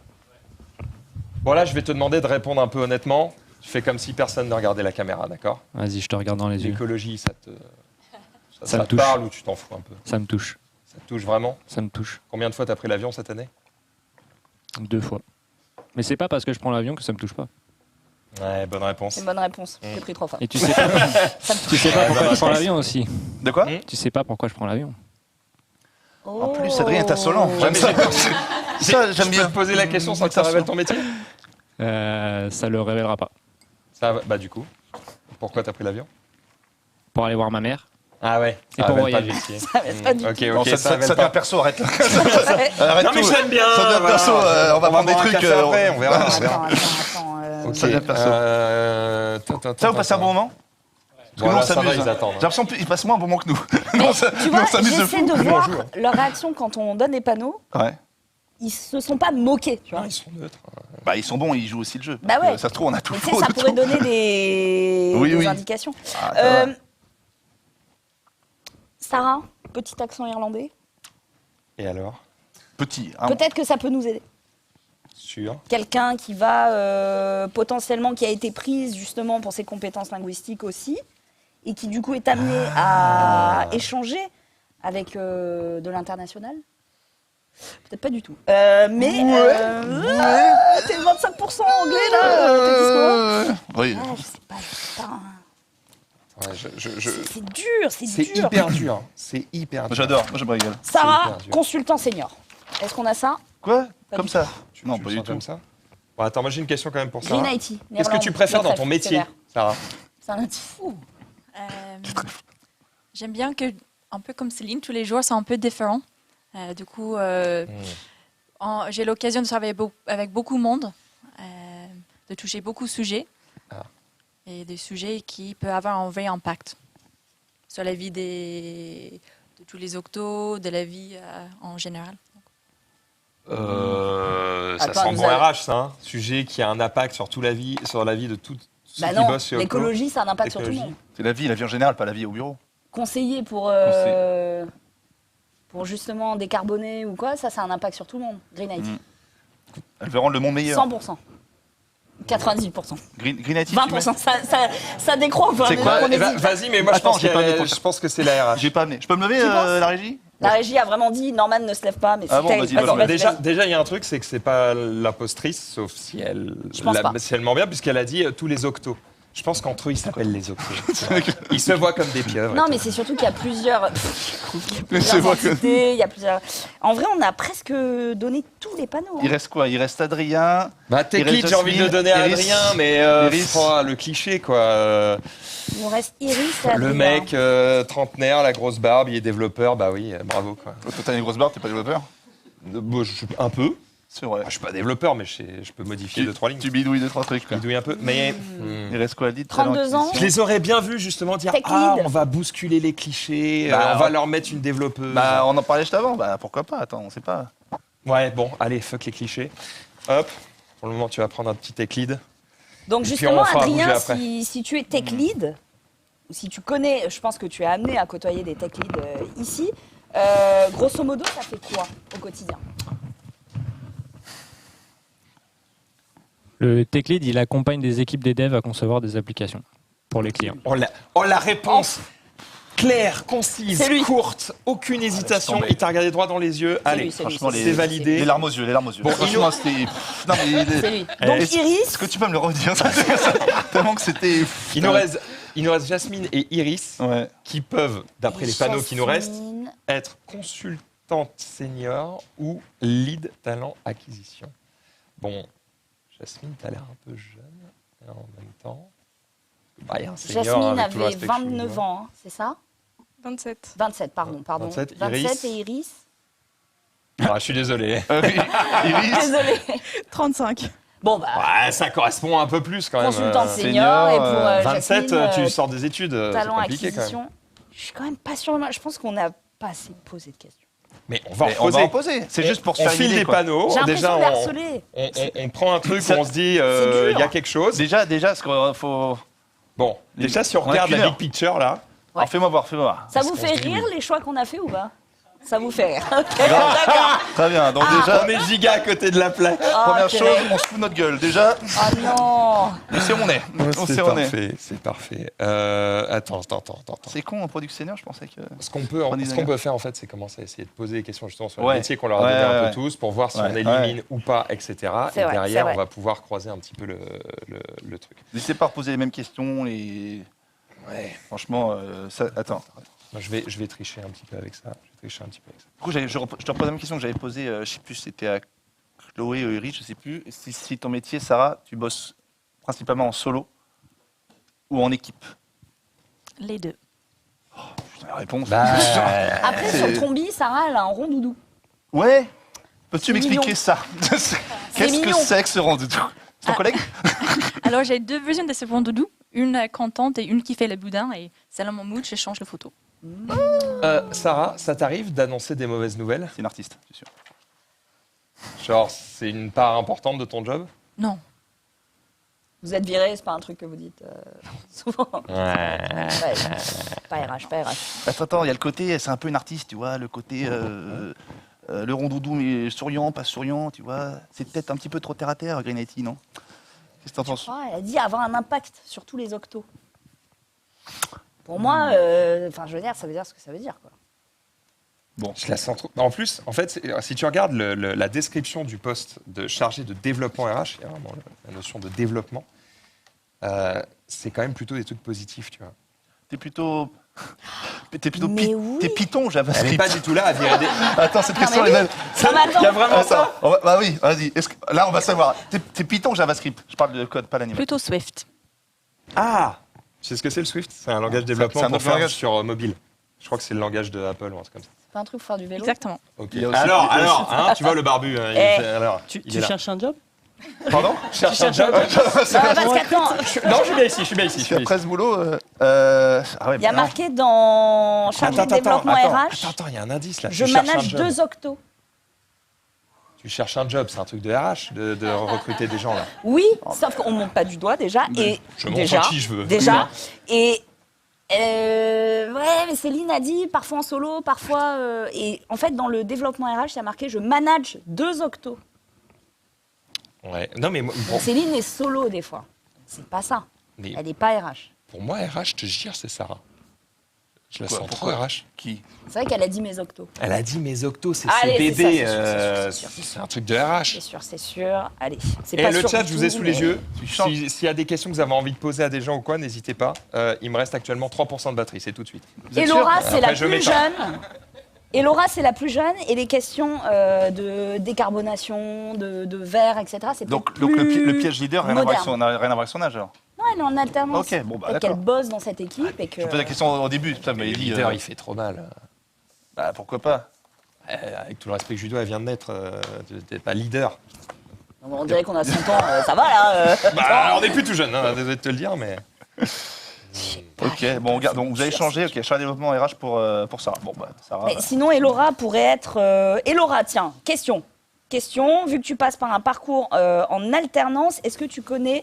Bon, là, je vais te demander de répondre un peu honnêtement. Tu fais comme si personne ne regardait la caméra, d'accord? Vas-y, je te regarde dans les yeux. L'écologie, ça Ça me te touche. parle ou tu t'en fous un peu? Ça me touche. Ça te touche vraiment? Ça me touche. Combien de fois t'as pris l'avion cette année? 2 fois. Mais c'est pas parce que je prends l'avion que ça me touche pas. Ouais, bonne réponse. C'est une bonne réponse. J'ai pris 3 fois. Et tu sais pas, tu sais pas pourquoi je prends l'avion aussi. De quoi? Tu sais pas pourquoi je prends l'avion. En plus, Adrien est insolent. Ouais, J'aime mais ça. Ça, j'aime Je bien. peux te poser la question sans que ça révèle ton métier? Ça le révélera pas. Ça va, bah du coup, pourquoi t'as pris l'avion? Pour aller voir ma mère. Ah ouais. Et ça pour révèle pas voyager. le métier. Ça va pas du Ok, tout. Non, ok, ça révèle devient pas. perso, arrête là. Ouais. Arrête Non mais tout. je l'aime bien. Ça devient voilà. perso, on va prendre des boire un trucs. café après, on verra. Attends, on verra. attends. Ok, Ça devient perso. Ça, vous passez un bon moment? Parce que nous, Voilà, on ça va, s'amuse. ils hein. attendent. J'ai l'impression qu'ils passent moins un bon moment que nous. Mais Non, tu nous, vois, on s'amuse de j'essaie fou. de Nous, on voir joue. leur réaction quand on donne des panneaux. Ouais. Ils se sont pas moqués, tu vois. Non, ils sont neutres. Bah, ils sont bons, ils jouent aussi le jeu. Bah Parce que ouais. Ça se trouve, on a tout Mais tu faux. sais, ça de pourrait tout. donner des, Oui, des oui. indications. Ah, ça va. Sarah, petit accent irlandais. Et alors? Petit. Hein. Peut-être que ça peut nous aider. Sûr. Quelqu'un qui va potentiellement, qui a été prise justement pour ses compétences linguistiques aussi, et qui du coup est amené à échanger avec de l'international. Peut-être pas du tout. Mais t'es 25% anglais là, t'as dit quoi? Oui. Ah, je sais pas. Ouais, C'est dur, c'est C'est dur. hyper dur. C'est hyper dur. J'adore, moi je me régale. Sarah, hyper dur. consultant senior. Est-ce qu'on a ça? Quoi? Pas Comme du ça? Non, Tu pas le du sens tout. comme ça? Bon, attends, moi j'ai une question quand même pour Green Sarah. IT. Qu'est-ce que tu préfères dans ton métier, Sarah? C'est un fou. J'aime bien que, un peu comme Céline, tous les jours sont un peu différents. Du coup, j'ai l'occasion de travailler avec beaucoup de monde, de toucher beaucoup de sujets, et des sujets qui peuvent avoir un vrai impact sur la vie de tous les octos, de la vie en général. Ça Attends, sent nous bon avons- RH, ça. Hein. Sujet qui a un impact sur toute la vie, sur la vie de tous ceux Bah qui non, bossent chez Octo. l'écologie, ça a un impact sur tout le L'écologie. monde. C'est la vie en général, pas la vie au bureau. Conseiller pour justement décarboner ou quoi, ça a un impact sur tout le monde. Green IT. Elle veut rendre le monde meilleur. 100%. 98%. Green IT, 20%. Ça décroît au fur et à C'est mesure quoi qu'on Eh ben, hésite. vas-y, mais moi Attends, je j'ai pas amené pense, ton- je pense que c'est la RH. J'ai pas amené. Je peux me lever, Tu penses la régie? La régie a vraiment dit Norman ne se lève pas, mais Ah c'est bon, terrible. vas-y, Attends, vas-y. déjà, il y a un truc, c'est que c'est pas l'impostrice, sauf si elle, Je pense pas. si elle ment bien, puisqu'elle a dit tous les octos. Je pense qu'entre eux, ils s'appellent les octos. Ils se voient comme des pieuvres. Non, et mais tout. c'est surtout qu'il y a plusieurs. C'est vrai que- entités, il y a plusieurs. En vrai, on a presque donné tous les panneaux. hein. Il reste quoi? Il reste Adrien. Bah, Il Techlit, reste j'ai envie de le Jasmine, donner à Iris. Adrien, mais Iris. le cliché, quoi. Il nous reste Iris et Le Adrien. mec trentenaire, la grosse barbe, il est développeur, bah oui, bravo, quoi. Toi, t'as une grosse barre, t'es pas développeur? Bon, un peu. C'est vrai. Je suis pas développeur, mais je peux modifier 2-3 lignes. Tu bidouilles 2-3 trucs. quoi. Bidouille un peu, mais Il reste quoi? Dit 32 ans. je les aurais bien vus justement dire Tech ah lead. on va bousculer les clichés, Bah, on va leur mettre une développeuse. Bah, on en parlait juste avant. Bah, pourquoi pas? Attends, on sait pas. Ouais, bon, allez, fuck les clichés. Hop, pour le moment tu vas prendre un petit tech lead. Donc Et puis, justement, on fera bouger Adrien, après. si tu es tech lead, ou si tu connais, je pense que tu es amené à côtoyer des tech leads ici, grosso modo, ça fait quoi au quotidien? Le tech lead, il accompagne des équipes des devs à concevoir des applications pour les clients. Oh la réponse claire, concise, C'est lui. courte, aucune hésitation, tomber. il t'a regardé droit dans les yeux. Allez, lui, c'est lui, franchement, c'est les- c'est lui. validé. Les larmes aux yeux, les larmes aux yeux. Bon, Franchement, c'était. Non, mais. C'est lui. Eh, Donc est-ce- Iris, Est-ce que tu peux me le redire? Tellement que c'était. Il nous reste Jasmine et Iris Ouais. qui peuvent, d'après les panneaux qui nous restent, Jasmine. être consultante senior ou lead talent acquisition. Bon, Jasmine, t'as l'air un peu jeune, et en même temps, bah, il y a un senior, Jasmine avec tout le avait respect que je lui 29 dois. ans, hein, c'est ça? 27. 27, pardon. 27, Iris. et Iris. Ah, je suis désolé. Iris. Désolée. 35. Bon, bah, Ouais, ça correspond un peu plus quand même. consultante c'est- senior, et pour senior, 27, Jasmine, tu sors des études, c'est talent compliqué quand même. acquisition. Je suis quand même pas sûre. Je pense qu'on n'a pas assez posé de questions. Mais on va en Mais on va poser. en poser. C'est juste pour se On faire une file idée, des quoi. panneaux. J'ai l'impression Déjà, de les harceler. on prend un truc où Ça- on se dit, dur. il y a quelque chose. Déjà, ce qu'il faut. Bon, déjà, si on On a regarde qu'une la heure. big picture là, Alors, fais-moi voir, fais-moi voir. Ça vous qu'on fait se dit rire oui. les choix qu'on a fait ou pas? Ça vous fait rire. Ok, d'accord. Très bien. Donc, Ah. déjà, on est giga à côté de la plaque. première Ok. chose, on se fout de notre gueule. Déjà, Oh non. on sait où on est. On C'est sait où on est. parfait, c'est parfait. Attends. C'est con, en product senior, je pensais que. Ce qu'on peut, faire en fait, c'est commencer à essayer de poser des questions justement sur Ouais. le métier qu'on leur a Ouais, donné un ouais. peu tous pour voir si Ouais, on élimine ou pas, etc. C'est Et vrai, c'est derrière, vrai. on va pouvoir croiser un petit peu le truc. N'hésitez pas à reposer les mêmes questions. Et Ouais. franchement, attends. Moi, je vais tricher un petit peu avec ça. Je vais tricher un petit peu avec ça. Du coup, je te repose la même question que j'avais posée, je sais plus, c'était à Chloé ou Eric, je sais plus. Si ton métier, Sarah, tu bosses principalement en solo ou en équipe? Les deux. Putain, la réponse. Après, sur Trombi, Sarah, elle a un rond doudou. Ouais. Peux-tu C'est m'expliquer mignon. ça? Qu'est-ce que mignon. c'est que ce rond doudou? C'est ton collègue? Alors, j'ai 2 versions de ce rond doudou. Une contente et une qui fait le boudin. Et selon mon mood, je change les photos. Sarah, ça t'arrive d'annoncer des mauvaises nouvelles? C'est une artiste, c'est sûr. Genre, c'est une part importante de ton job? Non. Vous êtes viré, c'est pas un truc que vous dites souvent. Ouais. Pas RH, pas RH. Attends, il y a le côté, c'est un peu une artiste, tu vois, le côté le rond doudou, mais souriant, pas souriant, tu vois. C'est peut-être un petit peu trop terre à terre, Green IT, non? Qu'est-ce que t'en penses? Elle a dit avoir un impact sur tous les octos. Pour moi, je veux dire, ça veut dire ce que ça veut dire, quoi. Bon, je la sens trop. En plus, en fait, si tu regardes la description du poste de chargé de développement RH, il y a vraiment la notion de développement. C'est quand même plutôt des trucs positifs, tu vois. T'es plutôt Mais oui. t'es Python, Elle JavaScript. n'est pas du tout là à virer des. Attends, cette question mais est oui. belle. Non, mais attends. Il y a vraiment ça? Bah oui, vas-y. Là, on va savoir. T'es Python, JavaScript. Je parle de code, pas l'animal. Plutôt Swift. Ah! Tu sais ce que c'est le Swift? C'est un langage de développement c'est un pour autre faire langage. sur mobile. Je crois que c'est le langage de Apple ou un truc comme ça. C'est pas un truc pour faire du vélo. Exactement. Ok. Il y a aussi- Alors, hein, tu vois le barbu. Hein, alors, Tu il est là. cherches un job? Pardon? Cherche un job? Non, parce qu'attends, Non, je suis bien ici, je suis bien ici. Tu fais après ce boulot. Ah ouais, il y a non. marqué dans chargé de développement RH, Attends, il y a un indice là. je Tu cherches un manage job. 2 octos. Tu cherches un job, c'est un truc de RH, de recruter des gens là. Oui, sauf qu'on monte pas du doigt déjà. Et Je montre déjà, à qui je veux. Déjà. Et ouais, mais Céline a dit parfois en solo, parfois. Et en fait, dans le développement RH, il y a marqué je manage 2 octos. Ouais. Non mais, Donc Céline est solo des fois. C'est pas ça. mais Elle n'est pas RH. pour moi RH, je te jure, c'est Sarah. Je la Quoi, sens pourquoi trop RH. Qui? C'est vrai qu'elle a dit mes octos. Elle a dit mes octos, c'est Allez, c'est CBD, ça, c'est sûr. c'est un truc de RH. C'est sûr. Allez, c'est Et pas le sûr chat, du je vous ai tout, sous mais- les yeux. Tu chantes. S'il y a des questions que vous avez envie de poser à des gens ou quoi, n'hésitez pas. Il me reste actuellement 3% de batterie, c'est tout de suite. Et Laura, c'est la Après, je plus m'éteins. jeune. Et Laura, c'est la plus jeune. Et les questions de décarbonation, de verre, etc., c'est Donc peut-être le piège leader, rien à voir moderne. rien à voir avec son âge alors. Non, elle est en alternance. Ok, bon, bah, et d'accord. qu'elle bosse dans cette équipe. Et que... Je me pose la question au début, putain, mais Le il dit. leader, il fait trop mal. Bah pourquoi pas? Avec tout le respect que je lui dois, elle vient de naître. T'es pas leader. On dirait qu'on a 100 ans, ça va là. Bah, on n'est plus tout jeune, hein, désolé de te le dire, mais. Ok, bon, regarde, donc vous avez changé, ok, chargé de développement RH pour Sarah. Bon, bah, Sarah. Mais sinon, Elora pourrait être. Elora, tiens, question. Question, vu que tu passes par un parcours en alternance, est-ce que tu connais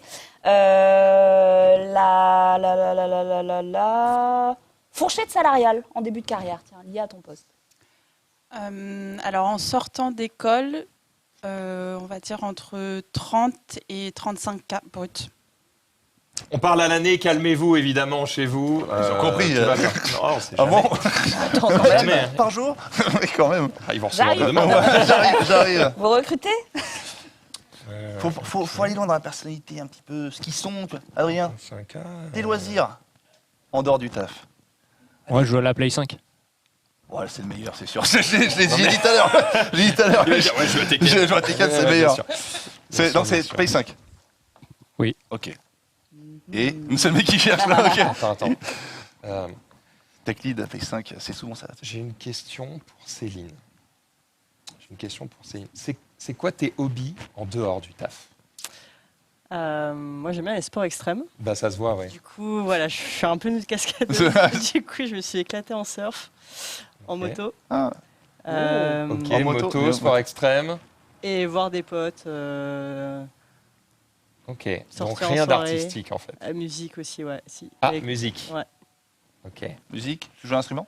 la fourchette salariale en début de carrière, tiens, liée à ton poste? Alors, en sortant d'école, on va dire entre 30 et 35 K brut. On parle à l'année, calmez-vous évidemment chez vous. Ils ont compris. tout va bien. Non, c'est Ah bon? Attends, quand même. jamais. Par jour? Oui, quand même. Ah, ils vont recevoir des J'arrive. demandes. J'arrive. Vous recrutez? Faut aller loin dans la personnalité un petit peu, ce qu'ils sont, quoi. Adrien, 5K, tes loisirs en dehors du taf. Moi, je joue à la Play 5. Ouais, c'est le meilleur, c'est sûr. Je l'ai dit tout à l'heure. Je l'ai dit tout à l'heure. Il va dire, ouais, je joue à Tekken. Je joue à Tekken, c'est le Ouais, meilleur. bien sûr. C'est- Bien Donc c'est sûr. Play 5. Oui. Ok. Et c'est le mec qui cherche là, ok. Attends. Tech lead, Play 5, c'est souvent ça. J'ai une question pour Céline. C'est quoi tes hobbies en dehors du taf? Moi, j'aime bien les sports extrêmes. Bah ça se voit, ouais. Du coup, voilà, je suis un peu une cascadeuse. Du coup, je me suis éclatée en surf, en Ok. moto. Ah. Ok, en moto, sport extrême. Et voir des potes, Ok, donc sortir en rien soirée. d'artistique en fait. Musique aussi, ouais. Si. Ah, Et- musique. Ouais. Ok. Musique, tu joues un instrument?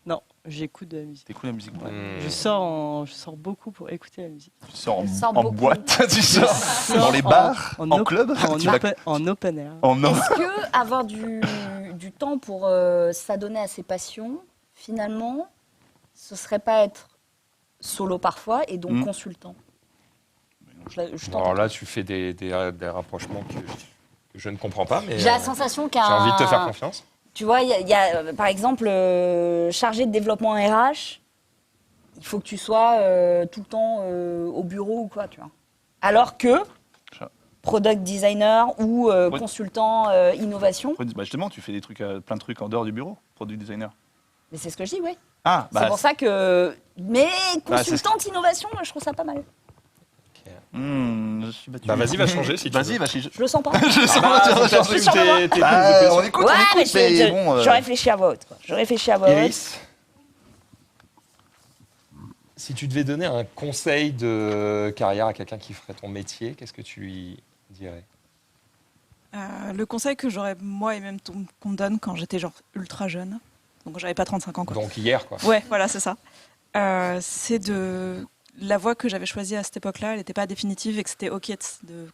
Non, j'écoute de la musique. T'écoutes la musique? Ouais. Hmm. Je sors beaucoup pour écouter la musique. Tu sors Elle sort en beaucoup. boîte, tu sors dans les bars, en club. Tu vas- En open air. en or. Est-ce que avoir du temps pour s'adonner à ses passions, finalement, ce serait pas être solo parfois et donc consultant? Je t'entends. Alors là, tu fais des rapprochements que je ne comprends pas, mais J'ai la sensation qu'un. j'ai envie de te faire confiance. Tu vois, il y a, par exemple, chargé de développement RH, il faut que tu sois tout le temps au bureau ou quoi, tu vois. Alors que product designer ou consultant innovation. Bah justement, tu fais des trucs, plein de trucs en dehors du bureau, product designer. Mais c'est ce que je dis, oui. Ah, C'est pour ça que. Mais Bah, c'est consultante innovation, moi, je trouve ça pas mal. Je suis battu. Bah vas-y, va changer si tu Vas-y, veux. va Je le sens pas. Je sens bah, pas, tu vas t'assumes changer. tes Bah, prises de on position. écoute, Ouais, mais mais bon. je réfléchis à voix haute. Quoi. Je réfléchis à voix haute. Iris, si tu devais donner un conseil de carrière à quelqu'un qui ferait ton métier, qu'est-ce que tu lui dirais? Le conseil que j'aurais, moi, et même qu'on me donne quand j'étais genre ultra jeune, donc j'avais pas 35 ans, quoi. Donc hier, quoi. Ouais, voilà, c'est ça. C'est de... La voie que j'avais choisie à cette époque-là, elle n'était pas définitive et que c'était OK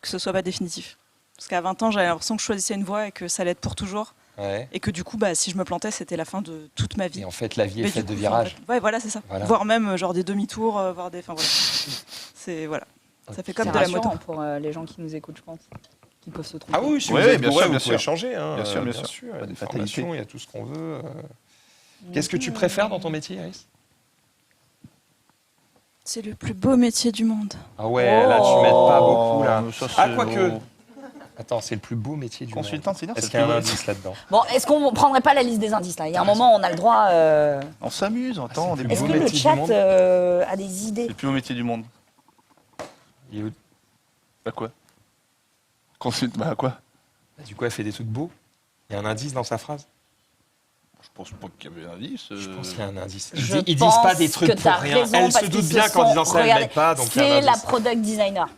que ce soit pas définitif. Parce qu'à 20 ans, j'avais l'impression que je choisissais une voie et que ça allait être pour toujours. Ouais. Et que du coup, si je me plantais, c'était la fin de toute ma vie. Et en fait, la vie est Mais faite du de coup, virages. Ouais, voilà, c'est ça. Voilà. Voire même genre des demi-tours, voire des... Enfin, voilà. C'est... Voilà. Ça fait comme C'est de la moto. rassurant pour les gens qui nous écoutent, je pense. Qui peuvent se tromper. Ah oui, si Ouais, vous êtes bien bourré, sûr, bien vous pouvez sûr. changer. Hein, Bien sûr, bien bien sûr. sûr. Il y Pas a de des fatalité. formations, il y a tout ce qu'on veut. Qu'est-ce que tu préfères dans ton métier, Iris? C'est le plus beau métier du monde. Ah ouais, là, tu m'aides pas beaucoup, là. Ça, Ah, c'est- quoique. Attends, c'est le plus beau métier du monde. Consultant senior, Est-ce c'est qu'il y a le un plus beau. indice là-dedans? Bon, est-ce qu'on prendrait pas la liste des indices là? Il y a un moment, on a le droit. On s'amuse, on entend. c'est des le Est-ce beaux que le métier du chat monde. a des idées? C'est le plus beau métier du monde. Il est où? Bah quoi Bah quoi Du coup, elle fait des trucs beaux. Il y a un indice dans sa phrase? Je pense pas qu'il y avait un indice. Je pense qu'il y a un indice. Je Ils disent pense pas des que trucs t'as pour rien. raison, Elle se parce doute qu'ils bien se qu'en sont- disant ça, elle regardez, m'aide pas. Donc il y a un c'est la indice. product designer.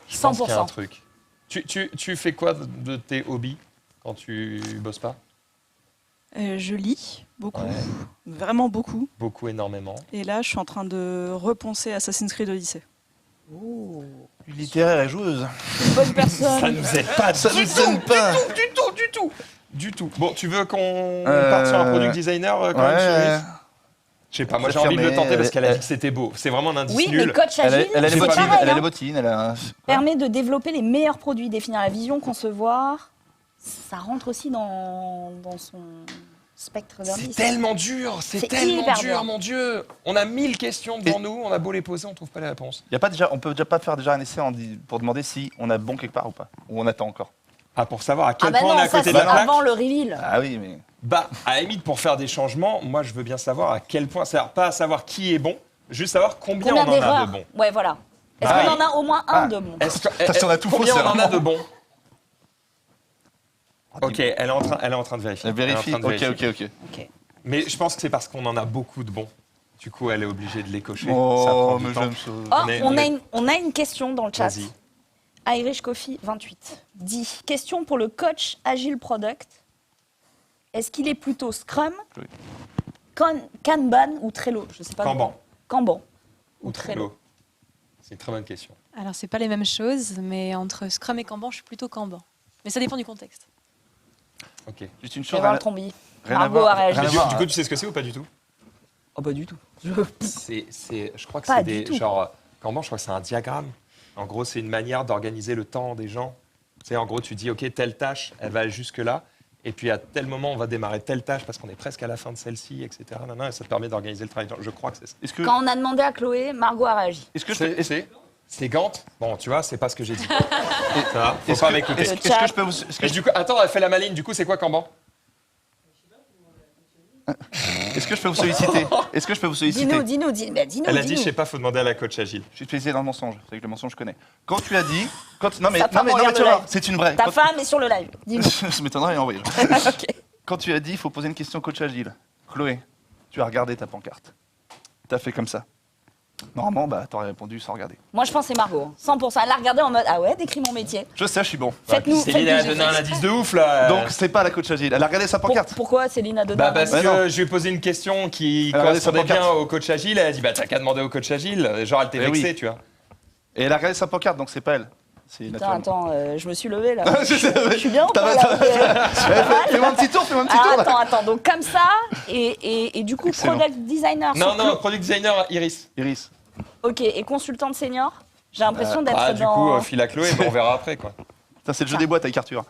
Je pense qu'il y a un 100%. truc. Tu fais quoi de tes hobbies quand tu bosses pas? Je lis beaucoup, Ouais. vraiment beaucoup. Beaucoup, énormément. Et là, je suis en train de repenser Assassin's Creed Odyssey. Littéraire et joueuse. Bonne personne. Ça nous aide pas Ça du nous tout, aide pas. du tout. Bon, tu veux qu'on parte sur un product designer quand même, Ouais. Iris? Je sais pas, moi j'ai envie de le Affirmé, tenter parce qu'elle a elle- dit que c'était beau. C'est vraiment un indice Oui, mais nul. coach Elle a, agile, elle a les c'est bottines, pareil, elle a hein. les bottines, elle a. Permet de développer les meilleurs produits, définir la vision, concevoir. Ça rentre aussi dans son spectre C'est d'indices. tellement dur, c'est C'est tellement hyper dur, dur. mon Dieu. On a 1000 questions devant nous, on a beau les poser, on trouve pas les réponses. Y a pas déjà, on peut déjà pas faire déjà un essai pour demander si on a bon quelque part ou pas. Ou on attend encore. Ah, pour savoir à Ah quel bah point on est non, à ça côté c'est de la plaque. avant le reveal. Ah oui, mais. Bah, à la limite, pour faire des changements, moi je veux bien savoir à quel point. C'est-à-dire pas à savoir qui est bon, juste savoir combien Combien on en a d'erreurs? de bons. Ouais, voilà. Est-ce Ah qu'on oui. en a au moins un de bon? Est-ce que, Putain, si on a tout faux, combien c'est on en a vraiment- de bons? Ok, elle est en train de vérifier. Elle vérifie. Elle est en train de Ok, vérifier. ok, ok. Ok. Mais je pense que c'est parce qu'on en a beaucoup de bons. Du coup, elle est obligée de les cocher. Ça Oh, prend du mais temps. j'aime ça. Oh, on a une question dans le chat. Vas-y. Irish Coffee 28 dit question pour le coach Agile Product. Est-ce qu'il est plutôt Scrum, Oui. Kanban ou Trello? Je sais pas. Kanban. Kanban Ou Trello. C'est une très bonne question. Alors, c'est pas les mêmes choses, mais entre Scrum et Kanban, je suis plutôt Kanban. Mais ça dépend du contexte. Ok. Juste une Je chose. vais voir rien- le trombi. rien à Margot voir- a réagi. rien à Du, voir, du coup, tu sais ce que c'est ou pas du tout? Oh, pas du tout. Je crois que Pas c'est du des. tout. Genre, Kanban, je crois que c'est un diagramme. En gros, c'est une manière d'organiser le temps des gens. Tu sais, en gros, tu dis, OK, telle tâche, elle va jusque-là. Et puis, à tel moment, on va démarrer telle tâche parce qu'on est presque à la fin de celle-ci, etc. Et ça te permet d'organiser le travail. Je crois que c'est ça. Est-ce que, Quand on a demandé à Chloé, Margot a réagi. est-ce que je peux- C'est Gantt. Bon, tu vois, c'est pas ce que j'ai dit. Ça va, faut pas m'écouter. est-ce que je peux vous. Est-ce que Et je- du coup, attends, elle fait la maline. Du coup, c'est quoi Kanban? est-ce que je peux vous solliciter Est-ce que je peux vous solliciter Dis-nous. Elle a dit, je sais pas, faut demander à la coach agile. Je suis spécialisé dans le mensonge. C'est que le mensonge, je connais. Quand tu as dit. Non, mais, Sa femme regarde tu le vas voir, live. c'est une vraie. Ta Quand- femme est sur le live. Dis-nous. Ça m'étonnerait, mais envoyez. Ok. Quand tu as dit, il faut poser une question coach agile. Chloé, tu as regardé ta pancarte. Tu as fait comme ça. Normalement, bah, tu aurais répondu sans regarder. Moi, je pense que c'est Margot. 100%. Elle l'a regardé en mode ah ouais, décris mon métier. Je sais, je suis bon. Faites-nous. Céline faites-nous- a donné un indice de ouf, là. Donc, c'est pas la coach agile. Elle a regardé sa pancarte. Pourquoi Céline a donné Bah un parce Ouais, que non. je lui ai posé une question qui Elle a regardé sa correspondait bien pancarte. au coach agile. Elle a dit, bah t'as qu'à demander au coach agile. Genre, elle t'est Eh oui. vexée, tu vois. Et elle a regardé sa pancarte, donc c'est pas elle. C'est Putain, naturellement. attends, je me suis levée là. Je sais, Je suis bien ou T'as- pas t'as- là Fais-moi un petit tour, fais-moi un petit Ah, tour. attends. Donc comme ça, et du coup, Excellent. product designer. Non, sur non, product designer, Iris. Iris. Ok, et consultante senior. J'ai l'impression d'être Ah, du dans. coup, file à Chloé, mais on verra après, quoi. Putain, c'est le jeu des boîtes avec Arthur.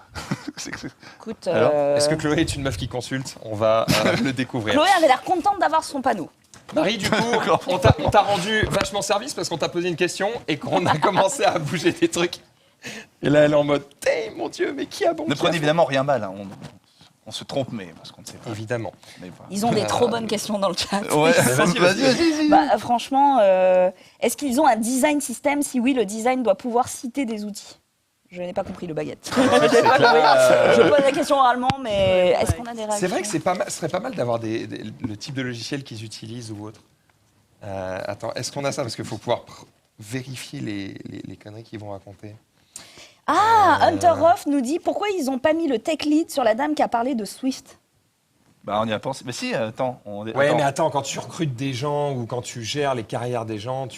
Écoute, Alors, Est-ce que Chloé est une meuf qui consulte? On va le découvrir. Chloé avait l'air contente d'avoir son panneau. Marie, du coup, on t'a rendu vachement service parce qu'on t'a posé une question et qu'on a commencé à bouger des trucs. Et là, elle est en mode, mon Dieu, mais qui a bon Ne prenez évidemment rien mal. Hein. On se trompe, mais parce qu'on ne sait pas. Évidemment. Mais voilà. Ils ont des trop bonnes questions dans le chat. Ouais, vas-y. Bah, franchement, est-ce qu'ils ont un design system? Si oui, le design doit pouvoir citer des outils. Je n'ai pas compris le baguette. Je pose la question oralement, mais est-ce qu'on a des réactions? C'est vrai que ce serait pas mal d'avoir le type de logiciel qu'ils utilisent ou autre. Attends, est-ce qu'on a ça? Parce qu'il faut pouvoir vérifier les conneries qu'ils vont raconter. Hunter Roth nous dit pourquoi ils n'ont pas mis le tech lead sur la dame qui a parlé de Swift. Bah, on y a pensé. Mais si, attends. Ouais, mais attends, quand tu recrutes des gens ou quand tu gères les carrières des gens,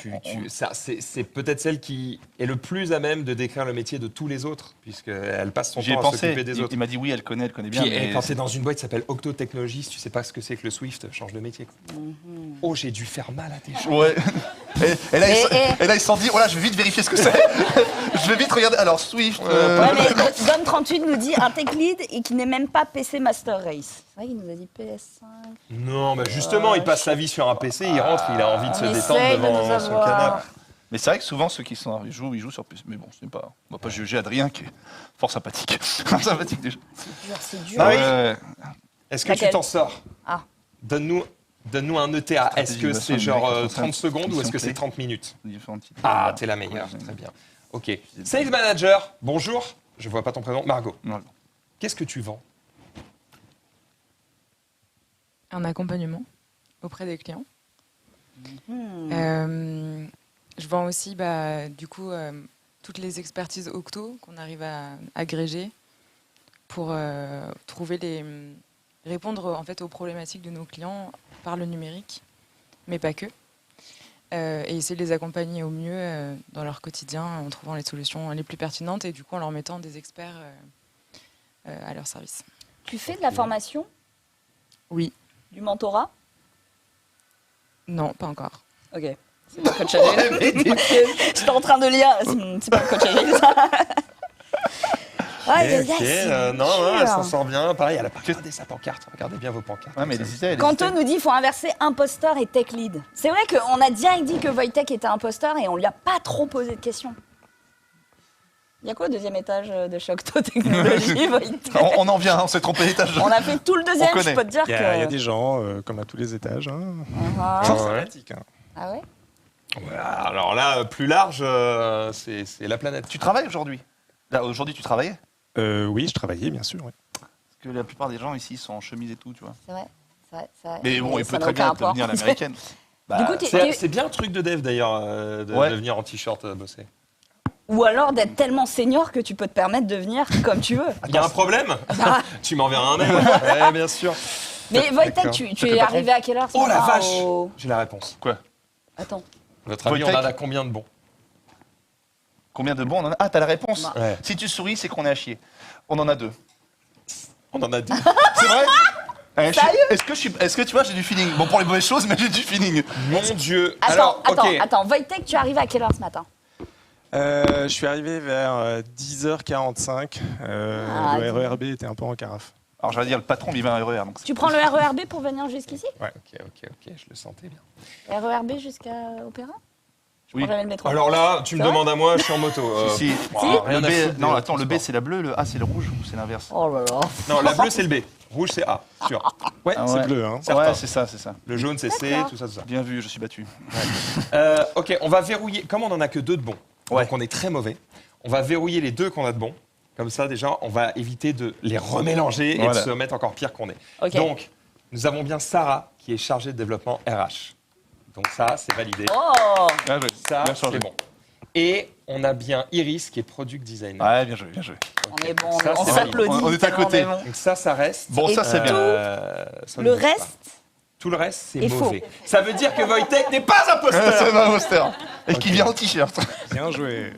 c'est peut-être celle qui est le plus à même de décrire le métier de tous les autres, puisqu'elle passe son temps à s'occuper des autres. Il m'a dit oui, elle connaît bien. Puis, et quand c'est dans une boîte qui s'appelle Octo Technologies, tu sais pas ce que c'est que le Swift, change de métier. Oh, j'ai dû faire mal à tes gens. Ouais. Et là, ils se sont dit, voilà, je vais vite vérifier ce que c'est. Je vais vite regarder. Alors, Swift. Ouais, mais Dom38 nous dit un tech lead et qui n'est même pas PC Master Race. C'est vrai qu'il nous a dit PS5. Non, mais justement, il passe sa vie sur un PC, il rentre, il a envie de se détendre devant son canapé. Mais c'est vrai que souvent, ceux qui sont ils jouent sur PC. Mais bon, on va pas juger Adrien qui est fort sympathique. Sympathique déjà. C'est dur. Marie, est-ce que tu t'en sors? Donne-nous un ETA. Est-ce que c'est genre 30 secondes ou est-ce que c'est 30 minutes? Ah, t'es la meilleure, très bien. Ok. Sales Manager, bonjour. Je vois pas ton prénom. Margot. Qu'est-ce que tu vends? Un accompagnement auprès des clients. Je vends aussi, du coup, toutes les expertises Octo qu'on arrive à agréger pour répondre en fait aux problématiques de nos clients par le numérique, mais pas que. Et essayer de les accompagner au mieux dans leur quotidien en trouvant les solutions les plus pertinentes et du coup en leur mettant des experts à leur service. Tu fais de la formation? Oui. Du mentorat? Non, pas encore. Ok. C'est pas coach agile. J'étais en train de lire. C'est pas coach agile, ça. Non, elle s'en sort bien. Pareil, elle a pas regardé sa pancarte. Regardez bien vos pancartes. Ouais, mais Kanto nous dit qu'il faut inverser imposteur et tech lead. C'est vrai qu'on a direct dit que Wojtek était imposteur et on lui a pas trop posé de questions. Il y a quoi au deuxième étage de chez Octo Technologies, Wojtek? On en vient, on s'est trompé d'étage. On a fait tout le deuxième, je peux te dire Il y a des gens, comme à tous les étages. Sympathiques. Ah ouais? Alors là, plus large, c'est la planète. Tu travailles aujourd'hui? Là, aujourd'hui, tu travaillais? Oui, je travaillais, bien sûr. Oui. Parce que la plupart des gens ici sont en chemise et tout, tu vois. C'est vrai. Mais bon, il peut très bien devenir l'américaine. Du coup, c'est bien un truc de dev d'ailleurs, de venir en t-shirt bosser. Ou alors d'être tellement senior que tu peux te permettre de venir comme tu veux. Il y a un problème? Tu m'enverras un mail. Ouais, bien sûr. Mais Wojtek, tu es arrivé à quelle heure? Oh la vache! J'ai la réponse. Quoi? Attends. Votre avis, on en a combien de bons? Combien de bons on en a? Ah, t'as la réponse? Ouais. Si tu souris, c'est qu'on est à chier. On en a 2. On en a 10. C'est vrai? Est-ce que tu vois, j'ai du feeling. Bon, pour les mauvaises choses, mais j'ai du feeling. Mon Dieu. Attends, Wojtek, tu es arrivé à quelle heure ce matin? Je suis arrivé vers 10h45. Le RERB était un peu en carafe. Alors, j'allais dire, le patron vivait un RER. Donc tu prends le RERB pour venir jusqu'ici? Ouais, ok, je le sentais bien. RERB jusqu'à Opéra? Oui. Le métro. Alors là, tu me demandes à moi, je suis en moto. Si. Rien Le à B, foutre non, des attends, le B transports. c'est la bleue, le A c'est le rouge ou c'est l'inverse? Oh là là. Non, la bleue c'est le B. Rouge c'est A, sûr. Ouais, Ah c'est ouais. bleu. Hein. Ouais, c'est ça. Le jaune c'est C, tout ça. Bien vu, je suis battu. Ok, on va verrouiller. Comme on n'en a que 2 de bons, donc on est très mauvais, on va verrouiller les 2 qu'on a de bons. Comme ça, déjà, on va éviter de les remélanger et de se mettre encore pire qu'on est. Okay. Donc, nous avons bien Sarah qui est chargée de développement RH. Donc ça, c'est validé. Oh! Ça, c'est bon. Et on a bien Iris qui est product designer. Ouais, bien joué. On est bon, Ça, on c'est s'applaudit. On est à côté. Bon. Donc ça reste. Bon, ça c'est bien. Le reste? Tout le reste, c'est est mauvais. faux. Ça veut dire que Wojtek n'est pas imposteur. C'est un imposteur. Et qui vient en t-shirt. Bien joué.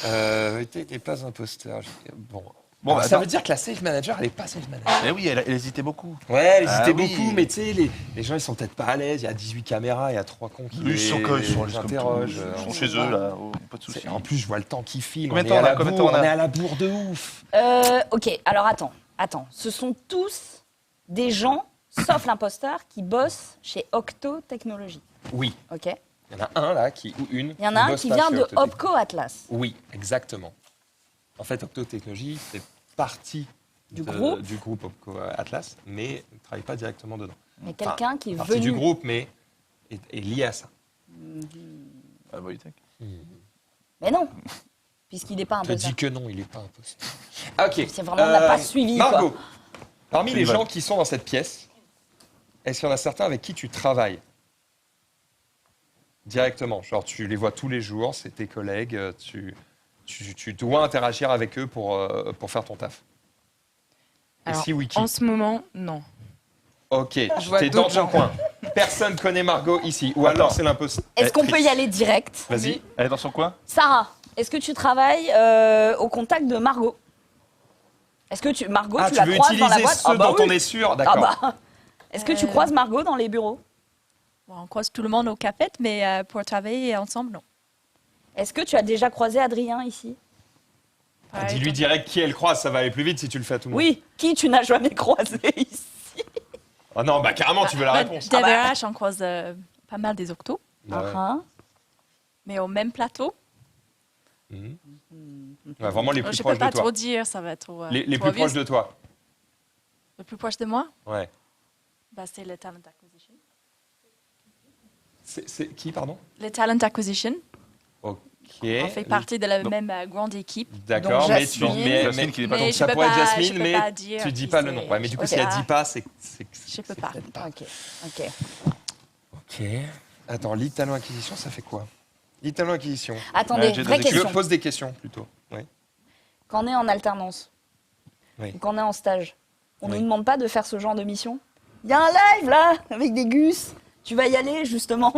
Wojtek n'est pas imposteur. Bon. Bon, Alors, ça veut dire que la sales manager, elle n'est pas sales manager. Mais oui, elle hésitait beaucoup. Ouais, elle hésitait oui. beaucoup, mais tu sais, les gens, ils sont peut-être pas à l'aise. Il y a 18 caméras, il y a 3 cons qui Ils sont à l'aise comme interrogent. tout. Ils sont chez eux, là. Oh, pas de soucis. En plus, je vois le temps qui file. Combien de temps on a? On est à la bourre de ouf. Ok, alors attends. Ce sont tous des gens sauf l'imposteur, qui bosse chez Octo Technologies. Oui. Ok. Il y en a un là, ou une. Il y en a un qui vient de Opco Atlas. Oui, exactement. En fait, Octo Technologies fait partie du groupe Opco Atlas, mais ne travaille pas directement dedans. Mais quelqu'un qui est partie venu... du groupe, mais est lié à ça. Ah, Wojtek. Mais non, puisqu'il n'est pas Je te imposteur. dis que non, il n'est pas imposteur. Ok. C'est vraiment, on n'a pas suivi, Margot, quoi. parmi les gens qui sont dans cette pièce, est-ce qu'il y en a certains avec qui tu travailles directement? Genre, tu les vois tous les jours, c'est tes collègues, tu dois interagir avec eux pour faire ton taf. Alors, et si oui, qui? en ce moment, non. Ok, Je vois t'es dans d'autres ton gens. coin. Personne connaît Margot ici. Ou alors c'est l'imposteur. Est-ce qu'on peut y aller direct? Vas-y. Elle est dans son coin? Sarah, est-ce que tu travailles au contact de Margot? Est-ce que Margot, Ah, tu tu la veux croises dans la utiliser boîte? ceux dont on est sûr, d'accord. Est-ce que tu croises Margot dans les bureaux? Bon, on croise tout le monde au café, mais pour travailler ensemble, non. Est-ce que tu as déjà croisé Adrien ici? Dis-lui direct qui elle croise, ça va aller plus vite si tu le fais à tout le monde. Oui, qui tu n'as jamais croisé ici? Oh non, bah carrément, tu veux la réponse. DVRH, on croise pas mal des octos, mais au même plateau. Ouais, vraiment les plus Je proches peux pas de toi. trop dire, ça va être trop. Les trop plus obvious. proches de toi. Le plus proche de moi, Ouais. bah, c'est le talent acquisition. C'est qui, pardon? Le talent acquisition. Ok. On fait partie de la même grande équipe. D'accord, Donc, mais Jasmine. tu Mais donc je ça peux pourrait être pas- Jasmine, je peux mais pas dire tu dis qui pas le c'est. nom. Ouais, mais du coup, Ok. si elle dit pas, c'est. Je peux pas. Ok. Ok. Attends, lead talent acquisition, ça fait quoi? Lead talent acquisition. Attendez, vraie question. Je pose des questions plutôt. Oui. Quand on est en alternance, Oui. ou quand on est en stage, on ne Oui. nous demande pas de faire ce genre de mission? Il y a un live là, avec des gus. Tu vas y aller justement?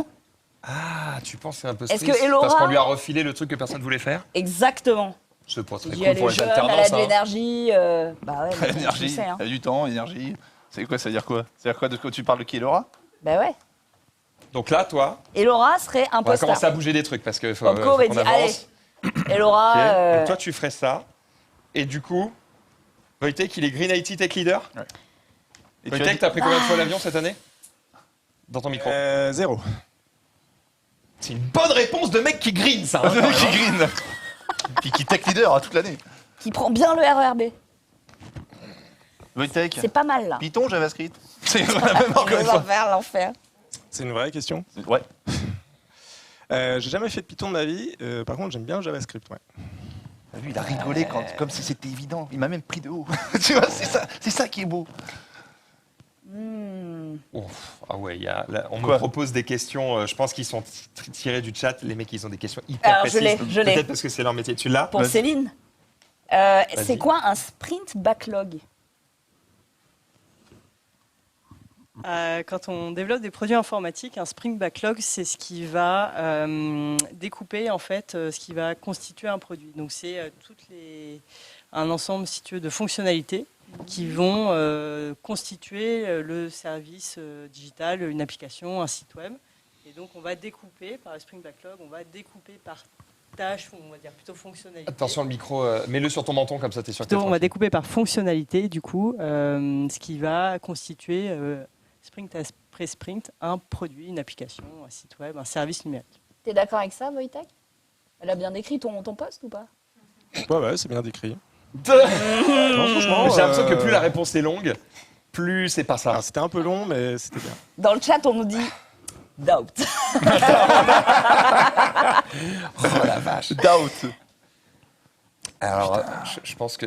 Ah, tu penses que c'est un peu Est-ce triste que Elora- parce qu'on lui a refilé le truc que personne voulait faire? Exactement. C'est pas très Tu dis, cool elle pour est les jeune, elle a alternances. de hein. l'énergie. Bah ouais, mais Énergie, tu sais, hein. elle a du temps, énergie. C'est quoi, ça veut dire quoi? Ça veut dire quoi de quoi tu parles de qui, Laura? Bah ouais. Donc là, toi, Et Laura serait on va imposteur. commencer à bouger des trucs parce que faut, Opco faut aurait qu'on dit, avance. Et Laura. Ok. Donc toi, tu ferais ça. Et du coup, Wojtek, il est Green IT Tech Leader. Ouais. Et tu as Wojtek, dit- t'as pris combien de fois l'avion cette année? Dans ton micro. 0. C'est une bonne réponse de mec qui green, ça. hein, Le mec qui quand même. green. Puis qui tech leader toute l'année. Qui prend bien le RERB. Wojtek. C'est pas mal là. Python, JavaScript. C'est la même encore une fois. L'enfer, l'enfer. C'est une vraie question. Ouais. J'ai jamais fait de Python de ma vie. Par contre, j'aime bien le JavaScript. Ouais. Lui, il a rigolé comme si c'était évident. Il m'a même pris de haut. Tu vois, c'est ça qui est beau. Ouf, ah ouais, là, on Quoi me propose des questions, je pense qu'ils sont tirés du chat. Les mecs, ils ont des questions hyper Alors, précises. je l'ai. Peut-être parce que c'est leur métier. Tu l'as? Pour Vas-y. Céline. C'est quoi un sprint backlog? Quand on développe des produits informatiques, un sprint backlog, c'est ce qui va découper en fait ce qui va constituer un produit. Donc c'est un ensemble, si tu veux, de fonctionnalités qui vont constituer le service digital, une application, un site web. Et donc on va découper par le sprint backlog, on va découper par tâches, on va dire plutôt fonctionnalités. Attention le micro, mets-le sur ton menton comme ça t'es sûr que t'es Plutôt, on va tranquille. découper par fonctionnalité, du coup, ce qui va constituer, sprint après sprint, un produit, une application, un site web, un service numérique. T'es d'accord avec ça, Wojtek? Elle a bien décrit ton poste ou pas? Ouais, c'est bien décrit. franchement, j'ai l'impression que plus la réponse est longue, plus c'est pas ça. C'était un peu long, mais c'était bien. Dans le chat, on nous dit doubt. Oh la vache. Doubt. Alors, je pense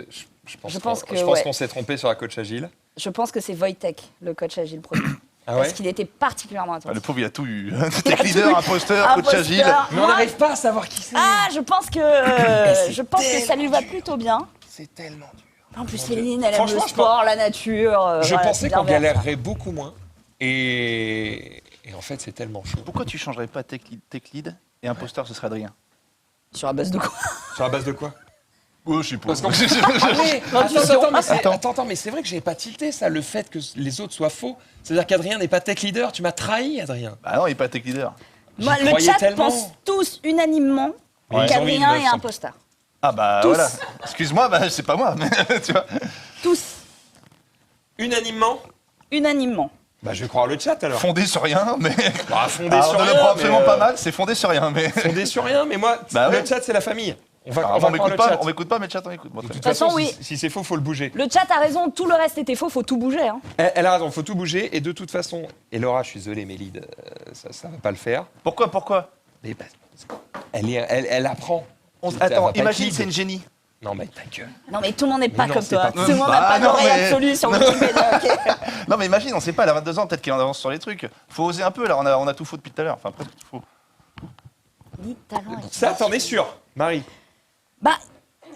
qu'on s'est trompé sur la coach agile. Je pense que c'est Wojtek, le coach agile produit. Ah ouais? Parce qu'il était particulièrement attentif. Le pauvre, il a tout eu. Tech leader, imposteur, coach Imposteur. agile. Mais on n'arrive pas à savoir qui c'est. Ah, je pense que ça lui va plutôt bien. C'est tellement dur. En plus, Céline, elle aime le Franchement, sport, la nature. Je voilà, pensais c'est qu'on bien vers ça. galérerait beaucoup moins. Et en fait, c'est tellement chaud. Pourquoi tu changerais pas tech lead et imposteur, ce serait Adrien? Sur la base de quoi? Sur la base de quoi? Oh, je sais pas. Parce qu'en plus, attends, mais c'est vrai que j'avais pas tilté ça, le fait que les autres soient faux. C'est-à-dire qu'Adrien n'est pas tech leader. Tu m'as trahi, Adrien. Bah non, il est pas tech leader. Moi, J'y le croyais chat tellement. pense tous unanimement Ouais. qu'Adrien Ils ont est mis imposteur. Ah bah Tous. voilà. Excuse-moi, bah c'est pas moi, mais tu vois. Tous. Unanimement? unanimement. Bah, je vais croire le chat alors. Fondé sur rien, mais. Bah, fondé Alors, sur on ne le rien. prend absolument mais, pas mal, c'est fondé sur rien, mais. Fondé sur rien, mais moi, Bah le ouais. chat, c'est la famille. On va Alors, on croire m'écoute le pas, chat. on m'écoute pas, mais le chat, on écoute. Bon, De très toute bien. façon, façon, oui. si c'est faux, faut le bouger. Le chat a raison, tout le reste était faux, faut tout bouger. Hein. Elle a raison, faut tout bouger. Et de toute façon, et Laura, je suis désolé, mais Lyd, ça va pas le faire. Pourquoi Mais elle apprend. Elle va Attends, pas imagine, être c'est lead. une génie. Non, mais ta gueule. Non, mais tout le monde n'est pas non, comme c'est toi. pas Tout le monde n'a Bah, pas non, l'oreille mais- absolue sur non. Wikipédia. ok. Non, mais imagine, on sait pas, elle a 22 ans, peut-être qu'elle est en avance sur les trucs. Faut oser un peu, là, on a tout faux depuis tout à l'heure. Enfin, presque tout faux. Dis talent. Ça, t'en es sûr, Marie? Bah,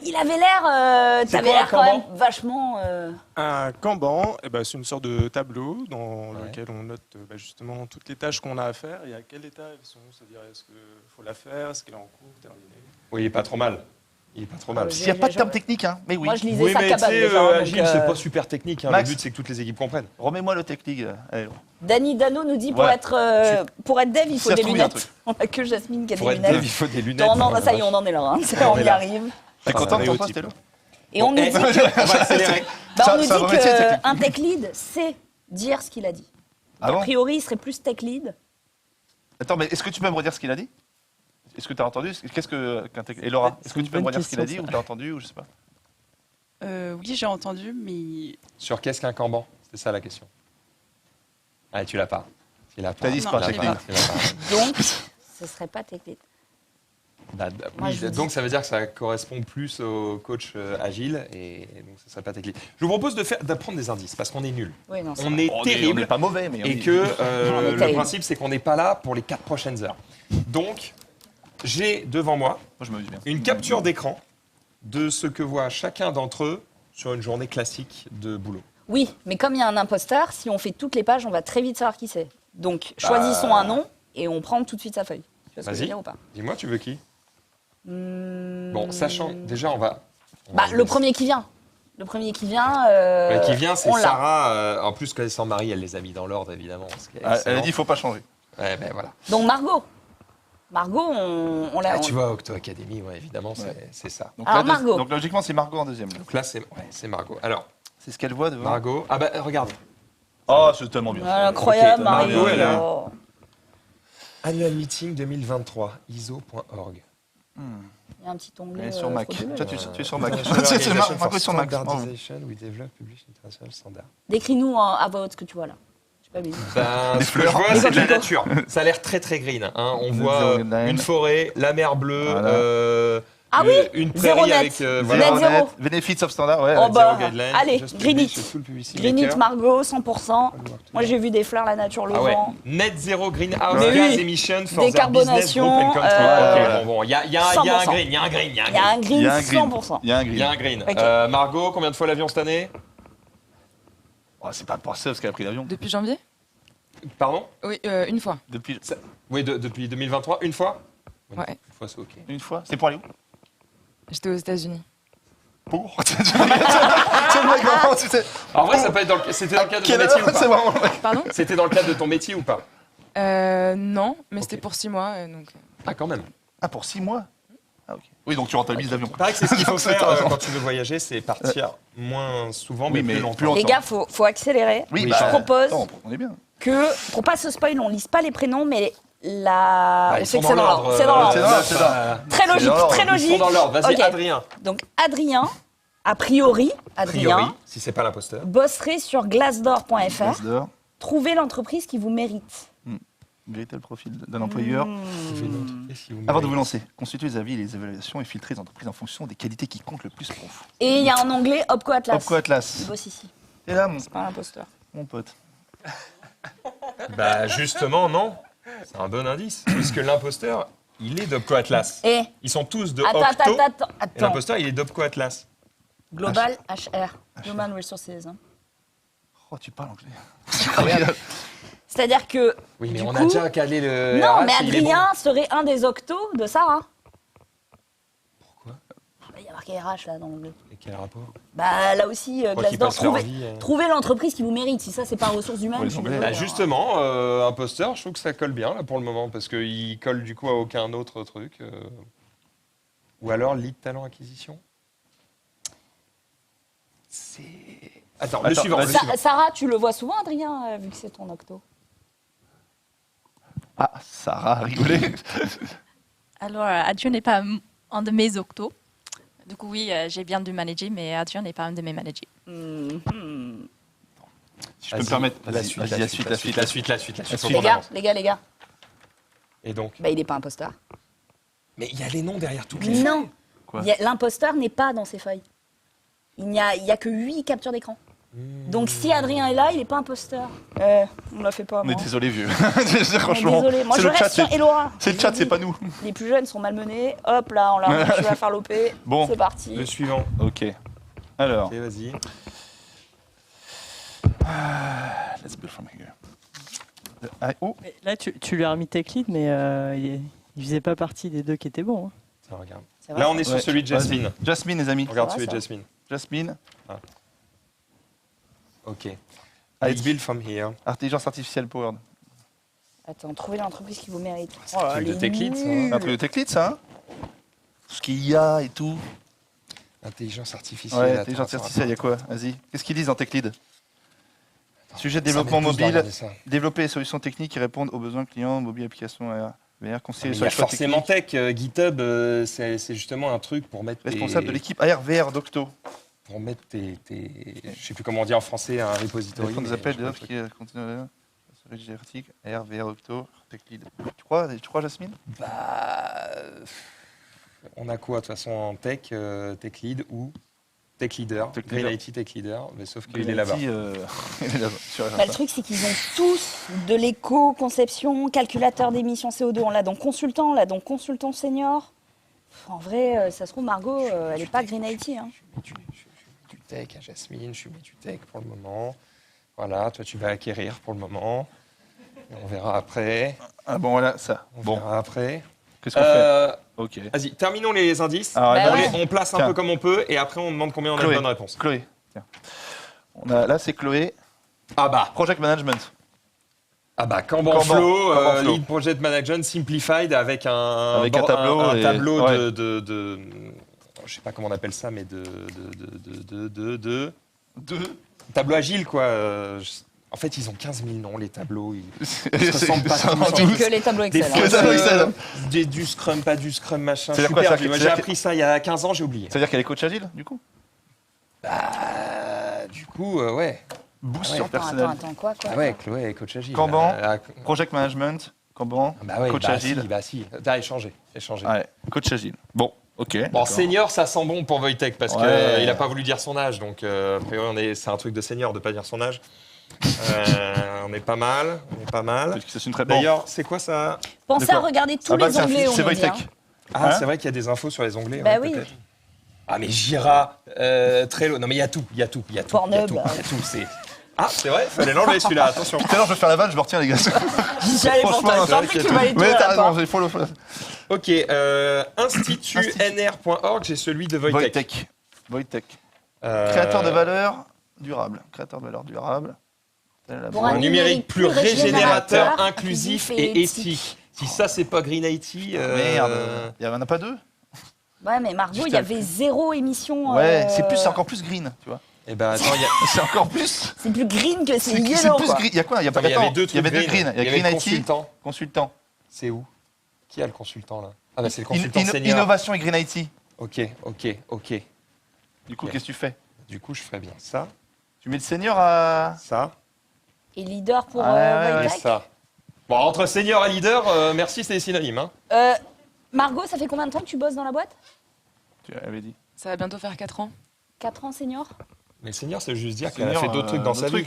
il avait l'air. C'est T'avais quoi, un l'air quand même Kanban vachement. Un Kanban, c'est une sorte de tableau dans lequel on note justement toutes les tâches qu'on a à faire et à quel état elles sont. C'est-à-dire, est-ce qu'il faut la faire, est-ce qu'elle est en cours, terminée. Oui, il est pas trop mal. Il est pas trop mal. Ah, S'il n'y a pas de terme technique, hein. Mais oui. Moi, je lisais Oui, ça mais tu cabane sais, déjà. donc, Agile, c'est pas super technique. Hein. Max. Le but, c'est que toutes les équipes comprennent. Remets-moi le Tech League. Allez, Danny Dano nous dit pour Ouais. être dev, il faut Ça des se trouve, il y a un lunettes. On a que Jasmine qui a Pour des être dev, lunettes. il faut des lunettes. Non, non, Oh la ça y est, vache. on en est là. Hein. On On est y là. arrive. T'es content de ton stéréotype. poste, Hello Et on nous dit que. On va accélérer. Bah, Ça- on nous ça dit va métier, c'est qu'un tech lead sait dire ce qu'il a dit. Ah A bon priori, il serait plus tech lead. Attends, mais est-ce que tu peux me redire ce qu'il a dit? Est-ce que tu as entendu? Qu'est-ce que. Et Laura, est-ce que tu peux me redire ce qu'il a dit ou t'as entendu ou je sais pas? Oui, j'ai entendu, mais Sur qu'est-ce qu'un Kanban? C'est ça la question. Ah, tu l'as pas. Tu l'as pas. T'as dit Non, sport je l'ai technique. Tu l'as pas. Donc, ce serait pas tech lead. Bah, Moi, oui, je vous donc dis. ça veut dire que ça correspond plus au coach agile et donc ça serait pas technique. Je vous propose d'apprendre des indices parce qu'on est nul. Oui, non, c'est On vrai. est On terrible n'est pas mauvais, mais. on et est- que On est le terrible. principe c'est qu'on n'est pas là pour les 4 prochaines heures. Donc j'ai devant moi Moi, je me dis bien. une capture d'écran de ce que voit chacun d'entre eux sur une journée classique de boulot. Oui, mais comme il y a un imposteur, si on fait toutes les pages, on va très vite savoir qui c'est. Donc, choisissons un nom et on prend tout de suite sa feuille. Tu vois ce que je veux Vas-y. dire ou pas Dis-moi, tu veux qui? Hmm. Bon, sachant déjà on va Bah, le premier qui vient. Le premier qui vient. Mais qui vient, c'est on l'a. Sarah. En plus, connaissant Marie, elle les a mis dans l'ordre, évidemment. Ce qui est Ah, elle a excellent. dit, faut pas changer. Ouais, ben voilà. Donc, Margot. Margot, on l'a. Ah, tu vois, Octo Academy, ouais, évidemment, c'est ça. Donc, Alors, là, Margot. donc logiquement, c'est Margot en deuxième. Donc là, c'est Margot. Alors, C'est ce qu'elle voit devant. Margot. Ah, bah, regarde. Oh, c'est tellement bien. Ah, incroyable, Ok, Marie. Margot, elle a- Oh. Annual Meeting 2023, ISO.org. Il y a un petit onglet. Elle est sur Mac. frauduleux. Toi, tu es sur Mac. International C'est Organization Margot for sur Mac. Bravo. Standardization, we develop, publish international standard. Décris-nous à voix haute ce que tu vois là. Je sais pas, mais. Ben, Des ce que je fleurs. vois, Des c'est de la coquelicots. nature. Ça a l'air très très green. Hein. On Net voit zero line. une forêt, la mer bleue, Voilà. Ah oui, une zéro prairie net. avec Net voilà, zéro. Net, Benefits of Standard, ouais. Oh, ouais. bah, zero guideline, allez, just Green publish It. a full publicity Green It, maker. Margot, 100%. Moi, j'ai vu des fleurs, la nature, le Ah ouais. vent. Net zero greenhouse Mais gas oui. emission for their business Décarbonation, group and country. euh, Ok, bon, il y a un 100%. green, il y a un green, il y a un Il y a un green. green, Il y a un green. 100%. Il y a un Il y a green. un green. Ok. Margot, combien de fois l'avion cette année? Oh, c'est pas pour ça parce qu'elle a pris l'avion. Depuis janvier Pardon? Oui, une fois. Depuis Oui, depuis 2023, une fois? Ouais. Une fois, c'est ok. une fois. C'est pour aller où? J'étais aux États-Unis. Pour C'est le mec vraiment, tu sais. En vrai, ça peut être c'était dans le cadre de ton Quelle métier ou heure C'est pas? vraiment le mec. Pardon C'était dans le cadre de ton métier ou pas? Non, mais Ok. c'était pour 6 mois. Donc... Ah, quand même. Ah, pour 6 mois? Ah, ok. Oui, donc tu rentabilises l'avion. Il paraît que c'est ce qu'il faut C'est faire intéressant. quand tu veux voyager, c'est partir moins souvent, mais, Oui, mais plus longtemps. plus longtemps. Les gars, faut accélérer. Oui, Oui, bah, je propose. non, on est bien. Que, pour pas se spoil, on lise pas les prénoms, mais Bah, on ils sait sont que c'est dans l'ordre. C'est dans c'est l'ordre. dans l'ordre, c'est dans l'ordre. Très C'est logique, dans l'ordre. très Ils logique. sont dans l'ordre. Vas-y, Ok. Adrien. Donc, Adrien, a priori, A priori, Adrien, si c'est pas l'imposteur. bosserait sur glassdoor.fr. Glassdoor, Trouvez l'entreprise qui vous mérite. véritable profil d'un employeur. Avant de vous lancer, constituez les avis et les évaluations et filtrez les entreprises en fonction des qualités qui comptent le plus pour vous. Et il y a un onglet Opco Atlas. Opco Atlas. Il bosse ici. Et là, mon, C'est pas un imposteur. mon pote. Bah justement, non. C'est un bon indice, puisque l'imposteur, il est d'Opco Atlas. Et Ils sont tous de attends, Octo, et attends. l'imposteur, il est d'Opco Atlas. Global HR, Human Resources. hein. Oh, tu parles anglais. C'est-à-dire que. Oui, mais du on coup- a déjà calé le Non, RH, mais il est bon. Adrien serait un des octos de Sarah. Pourquoi? Il y a marqué RH là dans l'onglet. Et quel rapport? Bah là aussi, Crois qu'ils Glassdoor, passent leur trouvez, vie, trouvez l'entreprise qui vous mérite. Si ça, c'est pas ressources humaines, Ouais, je suis les Anglais. désolée, Bah hein. justement, imposteur, je trouve que ça colle bien là pour le moment, parce qu'il colle du coup à aucun autre truc. Ou alors lead talent acquisition. Attends, le suivant. Sarah, tu le vois souvent, Adrien, vu que c'est ton octo. Ah, Sarah a rigolé. Alors, Adrien n'est pas un de mes octos. Du coup, oui, j'ai bien dû manager, mais Adrien n'est pas un de mes managers. Si je peux me permettre, la suite. Les gars. Et donc Bah, il n'est pas imposteur. Mais il y a les noms derrière toutes les feuilles. Non. L'imposteur n'est pas dans ces feuilles. Il n'y a que 8 captures d'écran. Donc si Adrien est là, il n'est pas imposteur. On l'a fait pas. On est moi. désolé, vieux. Franchement, désolé. Moi, je reste sur Elora. C'est le chat, c'est pas nous. Les plus jeunes sont malmenés. Hop, là, on leur dit tu vas faire l'OP. Bon. C'est parti. Le suivant. Ok. Alors. Ok, vas-y. Let's build from here. Mais là, tu lui as remis Tech Lead, mais il faisait pas partie des deux qui étaient bons. Hein. Ça, regarde. Vrai, là, on est sur celui de Jasmine. Jasmine, les amis. Regarde celui de Jasmine. Jasmine. Ah. Ok. Let's build from here. Intelligence artificielle powered. Attends, trouver l'entreprise qui vous mérite. Un truc de Tech Lead, ça. Un truc de Tech Lead, ça. Hein, tout ce qui est IA et tout. Intelligence artificielle. Ouais, intelligence artificielle, il y a quoi? Vas-y. Qu'est-ce qu'ils disent dans Tech Lead? Sujet de développement mobile, développer des solutions techniques qui répondent aux besoins clients, mobile, applications, VR, conseiller il y a forcément tech. GitHub, c'est justement un truc pour mettre responsable de l'équipe AR, VR d'Octo. Pour mettre je sais plus comment on dit en français, un repository. Répondre des appels, des offres qui continuent à rédiger des articles, AR, VR, Octo, Tech Lead. Tu crois, Jasmine? Bah, on a quoi de toute façon en tech, Tech Lead ou Tech Leader, Green IT Tech Leader, mais sauf qu'il est là-bas. Le truc, c'est qu'ils ont tous de l'éco-conception, calculateur d'émissions CO2. On l'a donc consultant, on l'a donc consultant senior. En vrai, ça se trouve, Margot, elle n'est pas Green IT. Hein. Je mets du tech à Jasmine, je mets du tech pour le moment. Voilà, toi, tu vas acquérir pour le moment. Et on verra après. Ah bon, voilà, ça. On verra après. Qu'est-ce qu'on fait? Ok. Vas-y, terminons les indices. Alors, on place un peu comme on peut et après on demande combien on a de bonnes réponses. Chloé. Tiens. Là, c'est Chloé. Ah bah. Project Management. Ah bah, Kanban Flow, Lead Project Management Simplified avec un tableau, un tableau de je sais pas comment on appelle ça, mais tableau agile quoi. En fait, ils ont 15 000 noms, les tableaux. Ils se ressemblent pas tous. Que les tableaux Excel. Du Scrum, pas du Scrum, machin. Je suis perdu. Moi, j'ai appris ça il y a 15 ans, j'ai oublié. C'est-à-dire qu'elle est coach agile, du coup? Bah, du coup, ouais. Boost sur personnel. Attends, quoi Ah ouais, Chloé est coach agile. Kanban, Project Management, Kanban, coach agile. Si. T'as échangé. Ouais, coach agile. Bon, ok. Bon, senior, ça sent bon pour Wojtek parce qu'il n'a pas voulu dire son âge. Donc, a priori, c'est un truc de senior de ne pas dire son âge. On est pas mal. D'ailleurs, c'est quoi ça? Pensez à regarder tous les onglets. C'est Wojtek. Ah, c'est vrai qu'il y a des infos sur les onglets. Bah oui. Ah, mais Jira, Trello. Non, mais il y a tout. Pornhub. Ah, c'est vrai, fallait l'enlever celui-là, attention. Tout à l'heure, je vais faire la vanne, je me retiens, les gars. J'allais pour toi, j'ai compris que tu m'allais mais t'as raison, j'ai follow. Ok, institutnr.org, j'ai celui de Wojtek. Wojtek. Créateur de valeur durable. Pour un numérique plus régénérateur, inclusif et éthique. Si ça, c'est pas Green IT... Merde, il n'y en a pas deux? Ouais, mais Margot, il y avait 0 émission. Ouais, c'est encore plus green, tu vois. Eh ben attends, c'est encore plus. C'est plus green que c'est yellow. C'est plus green. Il y a quoi? Il y avait deux green. Il y a Green IT. Consultant. C'est où? Qui a le consultant là? Ah bah c'est le consultant senior. Innovation et Green IT. Ok. Du coup, qu'est-ce que tu fais? Du coup, je ferais bien ça. Tu mets le senior à ça. Et leader pour Wojtek. Ça. Bon, entre senior et leader, merci, c'est synonyme. Hein. Margot, ça fait combien de temps que tu bosses dans la boîte? Tu avais dit. Ça va bientôt faire 4 ans. 4 ans senior? Mais senior, ça veut juste dire qu'elle a fait d'autres trucs dans sa vie.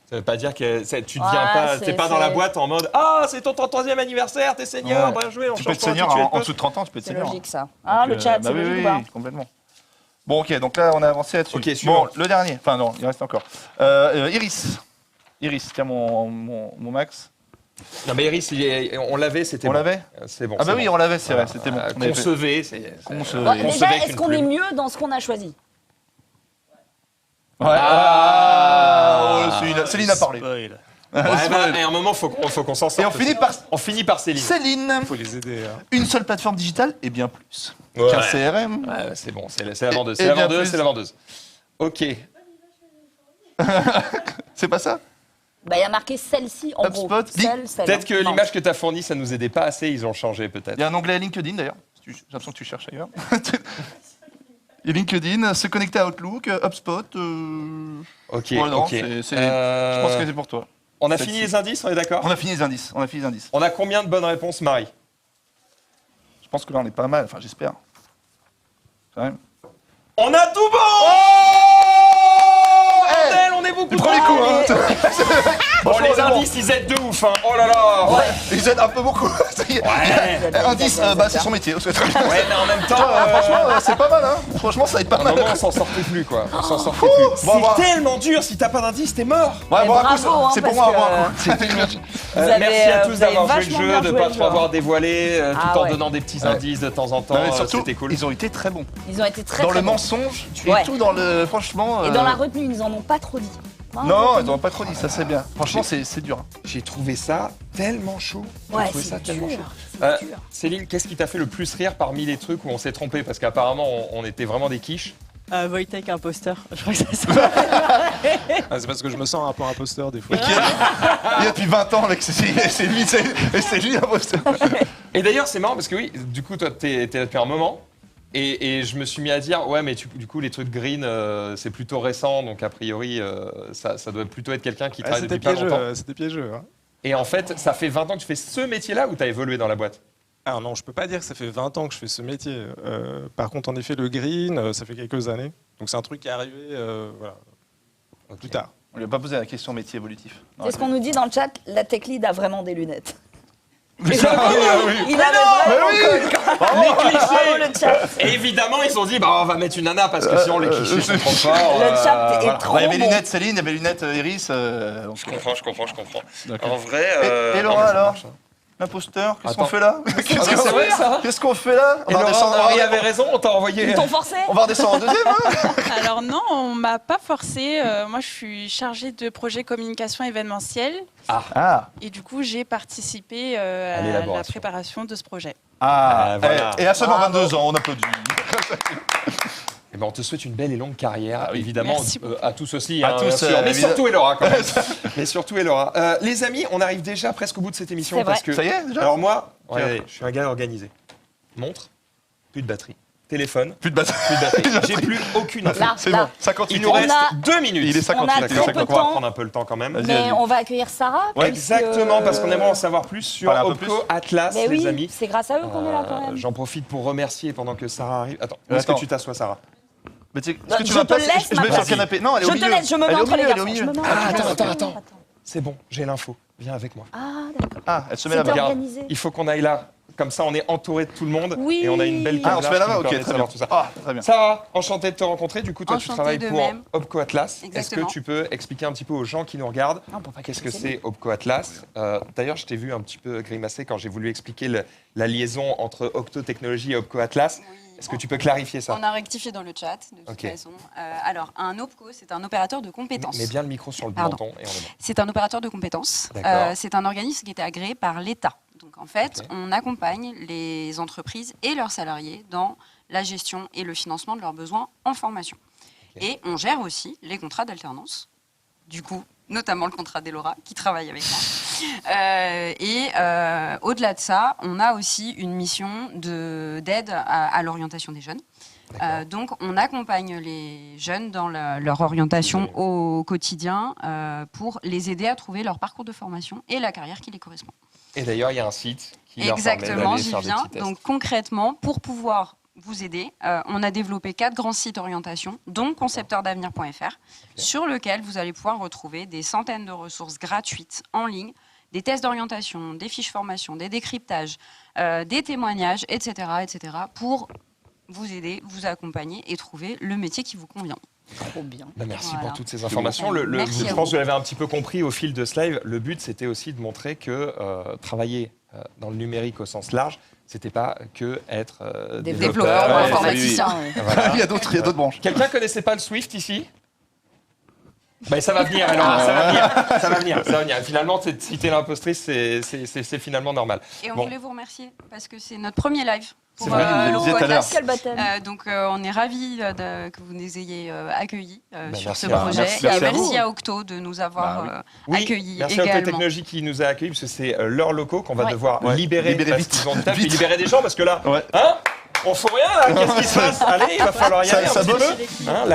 Ça veut pas dire que tu deviens pas, t'es pas dans la boîte en mode ah c'est ton 33e anniversaire, t'es senior, bien joué, on tu peux change être senior en dessous de 30 ans, tu peux être senior. C'est logique ça. Ah le chat, c'est logique. Oui, complètement. Bon ok, donc là on a avancé là-dessus. Ok, suivant. Bon, le dernier, enfin non, il reste encore. Iris, tiens mon Max. Non mais Iris, on l'avait, c'était bon. On l'avait? C'est bon. Ah bah oui, on l'avait, c'est vrai, c'était bon. Concevez, Bon, déjà, est-ce qu'on est mieux dans ce qu'on a choisi? Ouais. Céline a parlé. À un moment, faut qu'on s'en sorte. Et on finit par Céline. Céline. Faut les aider. Une seule plateforme digitale et bien plus. Qu'un CRM. Ouais, c'est bon, c'est la vendeuse. C'est la vendeuse. Ok. C'est pas ça? Bah, il y a marqué celle-ci en HubSpot, gros. Celle. Peut-être que Non. l'image que tu as fournie, ça nous aidait pas assez, ils ont changé peut-être. Il y a un onglet LinkedIn d'ailleurs. J'ai l'impression que tu cherches ailleurs. Il y a LinkedIn, se connecter à Outlook, HubSpot. Ok, Ouais, non, ok. je pense que c'est pour toi. On a fini les indices, on est d'accord? On a fini les indices. On a combien de bonnes réponses, Marie? Je pense que là on est pas mal, enfin j'espère. Quand même. On a tout bon! Bordel, on est beaucoup Du premier coup, hein. Bon, Franchement, les c'est bon. indices, ils aident de ouf, hein. Oh là là! Ouais, ils aident un peu beaucoup. Ouais. Indice, c'est son métier. Ouais, mais en même temps, Franchement, c'est pas mal, hein. Franchement, ça aide pas à un mal. moment, on s'en sortait plus, quoi. On s'en sortait plus. Bon, C'est tellement dur, si t'as pas d'indice, t'es mort. Ouais, Mais bon, un coup, bravo, hein, c'est pour parce moi, que- un coup. C'est tellement dur. avez, Merci à vous tous avez d'avoir joué le vachement jeu, bien de joué pas le trop jeu. avoir dévoilé, Ah tout en ouais. donnant des petits indices de temps en temps. Non, mais surtout, C'était cool. ils ont été très bons. Ils ont été très Dans très le bons. mensonge, Ouais. et tout dans le. Franchement. Et dans la retenue, ils en ont pas trop dit. Non, ils n'ont pas trop dit, ça c'est bien. Franchement, c'est dur. J'ai trouvé ça tellement chaud. J'ai Ouais, trouvé c'est ça tellement dur. chaud. C'est dur. Céline, qu'est-ce qui t'a fait le plus rire parmi les trucs où on s'est trompé? Parce qu'apparemment, on était vraiment des quiches. Wojtek imposteur, je crois que c'est ça. Ah, c'est parce que je me sens un peu imposteur des fois. Il y a depuis 20 ans, mec, c'est lui l'imposteur. Et d'ailleurs, c'est marrant parce que oui, du coup, toi, t'es là depuis un moment. Et je me suis mis à dire, ouais, mais du coup, les trucs green, c'est plutôt récent. Donc, a priori, ça doit plutôt être quelqu'un qui travaille C'était depuis pas longtemps. piégeux, c'était piégeux. Hein. Et en fait, ça fait 20 ans que tu fais ce métier-là ou t'as évolué dans la boîte? Ah non, je peux pas dire que ça fait 20 ans que je fais ce métier. Par contre, en effet, le green, ça fait quelques années. Donc c'est un truc qui est arrivé voilà, plus tard. On lui a pas posé la question métier évolutif. C'est ce qu'on nous dit dans le chat, la tech lead a vraiment des lunettes. Mais Il avait vraiment Les clichés. Bravo, le chat. Et évidemment, ils se sont dit, bah, on va mettre une nana parce que sinon, les clichés sont trop forts. Le chat est voilà. trop Il y avait bon. lunettes Céline, il y avait lunettes Iris. donc, Je comprends. D'accord. En vrai. Et non, Laura mais ça alors marche, hein. L'imposteur, qu'est-ce Attends. qu'on fait là? C'est vrai, ça? Qu'est-ce qu'on fait là? Et Laura, Marie avait raison, on t'a envoyé. Ils t'ont forcé. On va redescendre en deuxième, hein? Alors non, on m'a pas forcé. Moi, je suis chargée de projet communication événementielle. Ah. Et du coup, j'ai participé À à la l'élaboration. préparation de ce projet. Ah, voilà. Et à seulement Bravo. 22 ans, on applaudit. Eh ben, on te souhaite une belle et longue carrière, Ah oui. évidemment, Merci beaucoup. à tous aussi, À hein, tous, bien sûr. Mais évidemment. surtout Elora, quand même. Mais surtout Elora. Les amis, on arrive déjà presque au bout de cette émission C'est parce vrai. que. Ça y est, déjà? Alors moi, Ok. je suis un gars organisé. Montre, plus de batterie. Téléphone, Plus de batterie. plus de batterie. J'ai plus aucune info. Là, C'est là. bon, ça Il continue. nous reste a- 2 minutes. Il est 58. On a d'accord. très peu On de va temps. prendre un peu le temps quand même. Vas-y, Mais vas-y. on va accueillir Sarah. Ouais, puisque- exactement, parce qu'on aimerait en savoir plus sur Parlez un peu Opco Atlas, Mais les oui, amis. c'est grâce à eux qu'on est là quand même. J'en profite pour remercier pendant que Sarah arrive. Attends, où est-ce que Attends. tu t'assois, Sarah? Mais tu sais, Non, est-ce que tu je vas te pas- laisse Je ma mets sur le place. canapé. Non, elle est Je au te milieu. laisse, je me Elle mets est au entre les milieu, elle est au garçons. Je milieu. me mets Ah, entre les attends. garçons. C'est bon, j'ai l'info. Viens avec moi. Ah, d'accord. Ah, elle se met C'était là-bas. organisé. Il faut qu'on aille là. Comme ça, on est entouré de tout le monde. Oui. Et on a une belle Ah, on caméra se met là-bas, qui nous ok, permet de très savoir bien. tout ça. Ah, très bien. Sarah, enchanté de te rencontrer. Du coup, toi, tu Enchantée travailles de pour même. Opco Atlas. Est-ce que Exactement. tu peux expliquer un petit peu aux gens qui nous regardent Non, pour pas qu'est-ce que qu'ils c'est Opco Atlas? D'ailleurs, je t'ai vu un petit peu grimacer quand j'ai voulu expliquer la liaison entre Octo Technologies et Opco Atlas. Est-ce que tu peux clarifier ça? On a rectifié dans le chat, de toute Ok. façon. Alors, un OPCO, c'est un opérateur de compétences. Mets bien le micro sur le Pardon. menton et on est bon. C'est un opérateur de compétences. D'accord. C'est un organisme qui était agréé par l'État. Donc, en fait, Ok. on accompagne les entreprises et leurs salariés dans la gestion et le financement de leurs besoins en formation. Ok. Et on gère aussi les contrats d'alternance. Du coup, notamment le contrat d'Elora, qui travaille avec moi. Au-delà de ça, on a aussi une mission d'aide à l'orientation des jeunes. Donc, on accompagne les jeunes dans leur orientation au quotidien pour les aider à trouver leur parcours de formation et la carrière qui les correspond. Et d'ailleurs, il y a un site qui leur permet Exactement, d'aller j'y faire des viens. petits tests. Donc, concrètement, pour pouvoir vous aider, on a développé 4 grands sites orientation, dont concepteurdavenir.fr, sur lequel vous allez pouvoir retrouver des centaines de ressources gratuites en ligne, des tests d'orientation, des fiches formation, des décryptages, des témoignages, etc., pour vous aider, vous accompagner et trouver le métier qui vous convient. Trop bien. Bah, merci Voilà. pour toutes ces informations. Merci Je à pense vous. que vous l'avez un petit peu compris au fil de ce live. Le but, c'était aussi de montrer que travailler dans le numérique au sens large, c'était pas que être Développeur ou Ouais, informaticien. oui. Ouais. Voilà. Il y a d'autres branches. Quelqu'un connaissait pas le Swift ici? Ben, ça va venir, alors, ça va venir. Finalement, si t'es l'impostrice, c'est finalement normal. Et on Bon. voulait vous remercier parce que c'est notre premier live. C'est vrai, vous le disiez tout à l'heure. Quel baptême. Donc on est ravis que vous nous ayez accueillis sur ce merci à- projet. merci Et à merci vous. à Octo de nous avoir Oui, accueillis merci à Octo également. Technologies qui nous a accueillis, parce que c'est leurs locaux qu'on va Ouais. devoir Ouais. libérer Libérer parce vite. qu'ils ont du taf, Vite. et libérer des gens, parce que là, Ouais. hein, on fout rien là, qu'est-ce qui se passe? Allez, il va falloir y Ça- aller ça un petit bosse. peu. Hein,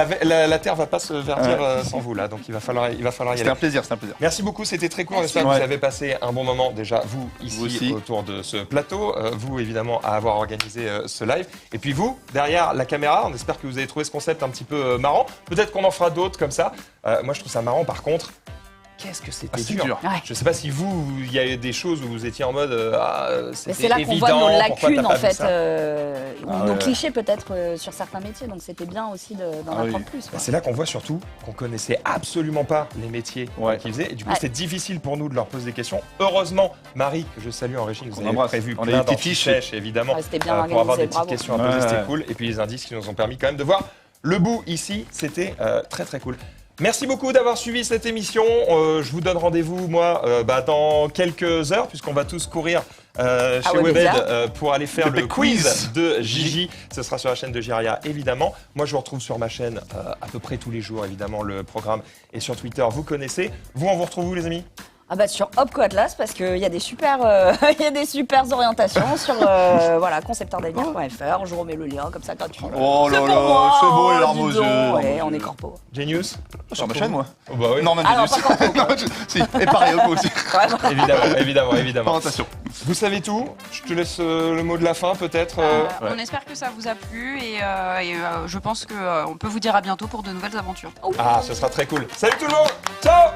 la terre va pas se verdir sans vous là, donc il va falloir y C'était aller. un plaisir, c'était un plaisir. Merci beaucoup, c'était très court. J'espère que Ouais. vous avez passé un bon moment déjà, vous, ici, Vous aussi. autour de ce plateau. Vous, évidemment, à avoir organisé ce live. Et puis vous, derrière la caméra, on espère que vous avez trouvé ce concept un petit peu marrant. Peut-être qu'on en fera d'autres comme ça. Moi, je trouve ça marrant. Par contre, qu'est-ce que c'était c'est dur. dur. Ouais. Je sais pas si vous, il y a des choses où vous étiez en mode Mais c'était c'est là qu'on évident, voit nos pourquoi t'as lacunes, pas en vu fait, ça ou Ah nos ouais. clichés peut-être sur certains métiers. Donc c'était bien aussi d'en Ah oui. apprendre plus. quoi. Bah, c'est là qu'on voit surtout qu'on connaissait absolument pas les métiers qu'ils faisaient. Et du coup, Ouais. c'était difficile pour nous de leur poser des questions. Heureusement, Marie, que je salue en régie, nous On avait embrasse. prévu On a plein des petites fiches. d'antichèches, évidemment, Ouais, c'était bien pour avoir organisé, des petites bravo. questions à poser, c'était Ouais. cool. Et puis les indices qui nous ont permis quand même de voir le bout ici, c'était très très cool. Merci beaucoup d'avoir suivi cette émission. Je vous donne rendez-vous, moi, dans quelques heures, puisqu'on va tous courir chez Webedia. Webed pour aller faire Le le quiz. quiz de Gigi. Ce sera sur la chaîne de Giria, évidemment. Moi, je vous retrouve sur ma chaîne à peu près tous les jours, évidemment, le programme. Et sur Twitter, vous connaissez. Vous, on vous retrouve où, les amis? Ah bah sur Opco Atlas parce qu'il y a des super, il y a des super orientations sur voilà concepteurdavenir.fr. Je remets le lien comme ça gratuitement. Oh là C'est là, pour moi, c'est beau les larmes dis aux donc. yeux. Ouais, on est corpo. Genius? Sur ma chaîne, moi. Oh, bah oui. Norman Ah non, Genius. pas corpo. Non, si, et pareil, moi aussi. Évidemment. Orientation. Vous savez tout. Je te laisse le mot de la fin, peut-être. On espère que ça vous a plu et je pense qu'on peut vous dire à bientôt pour de nouvelles aventures. Ah, ce sera très cool. Salut tout le monde. Ciao.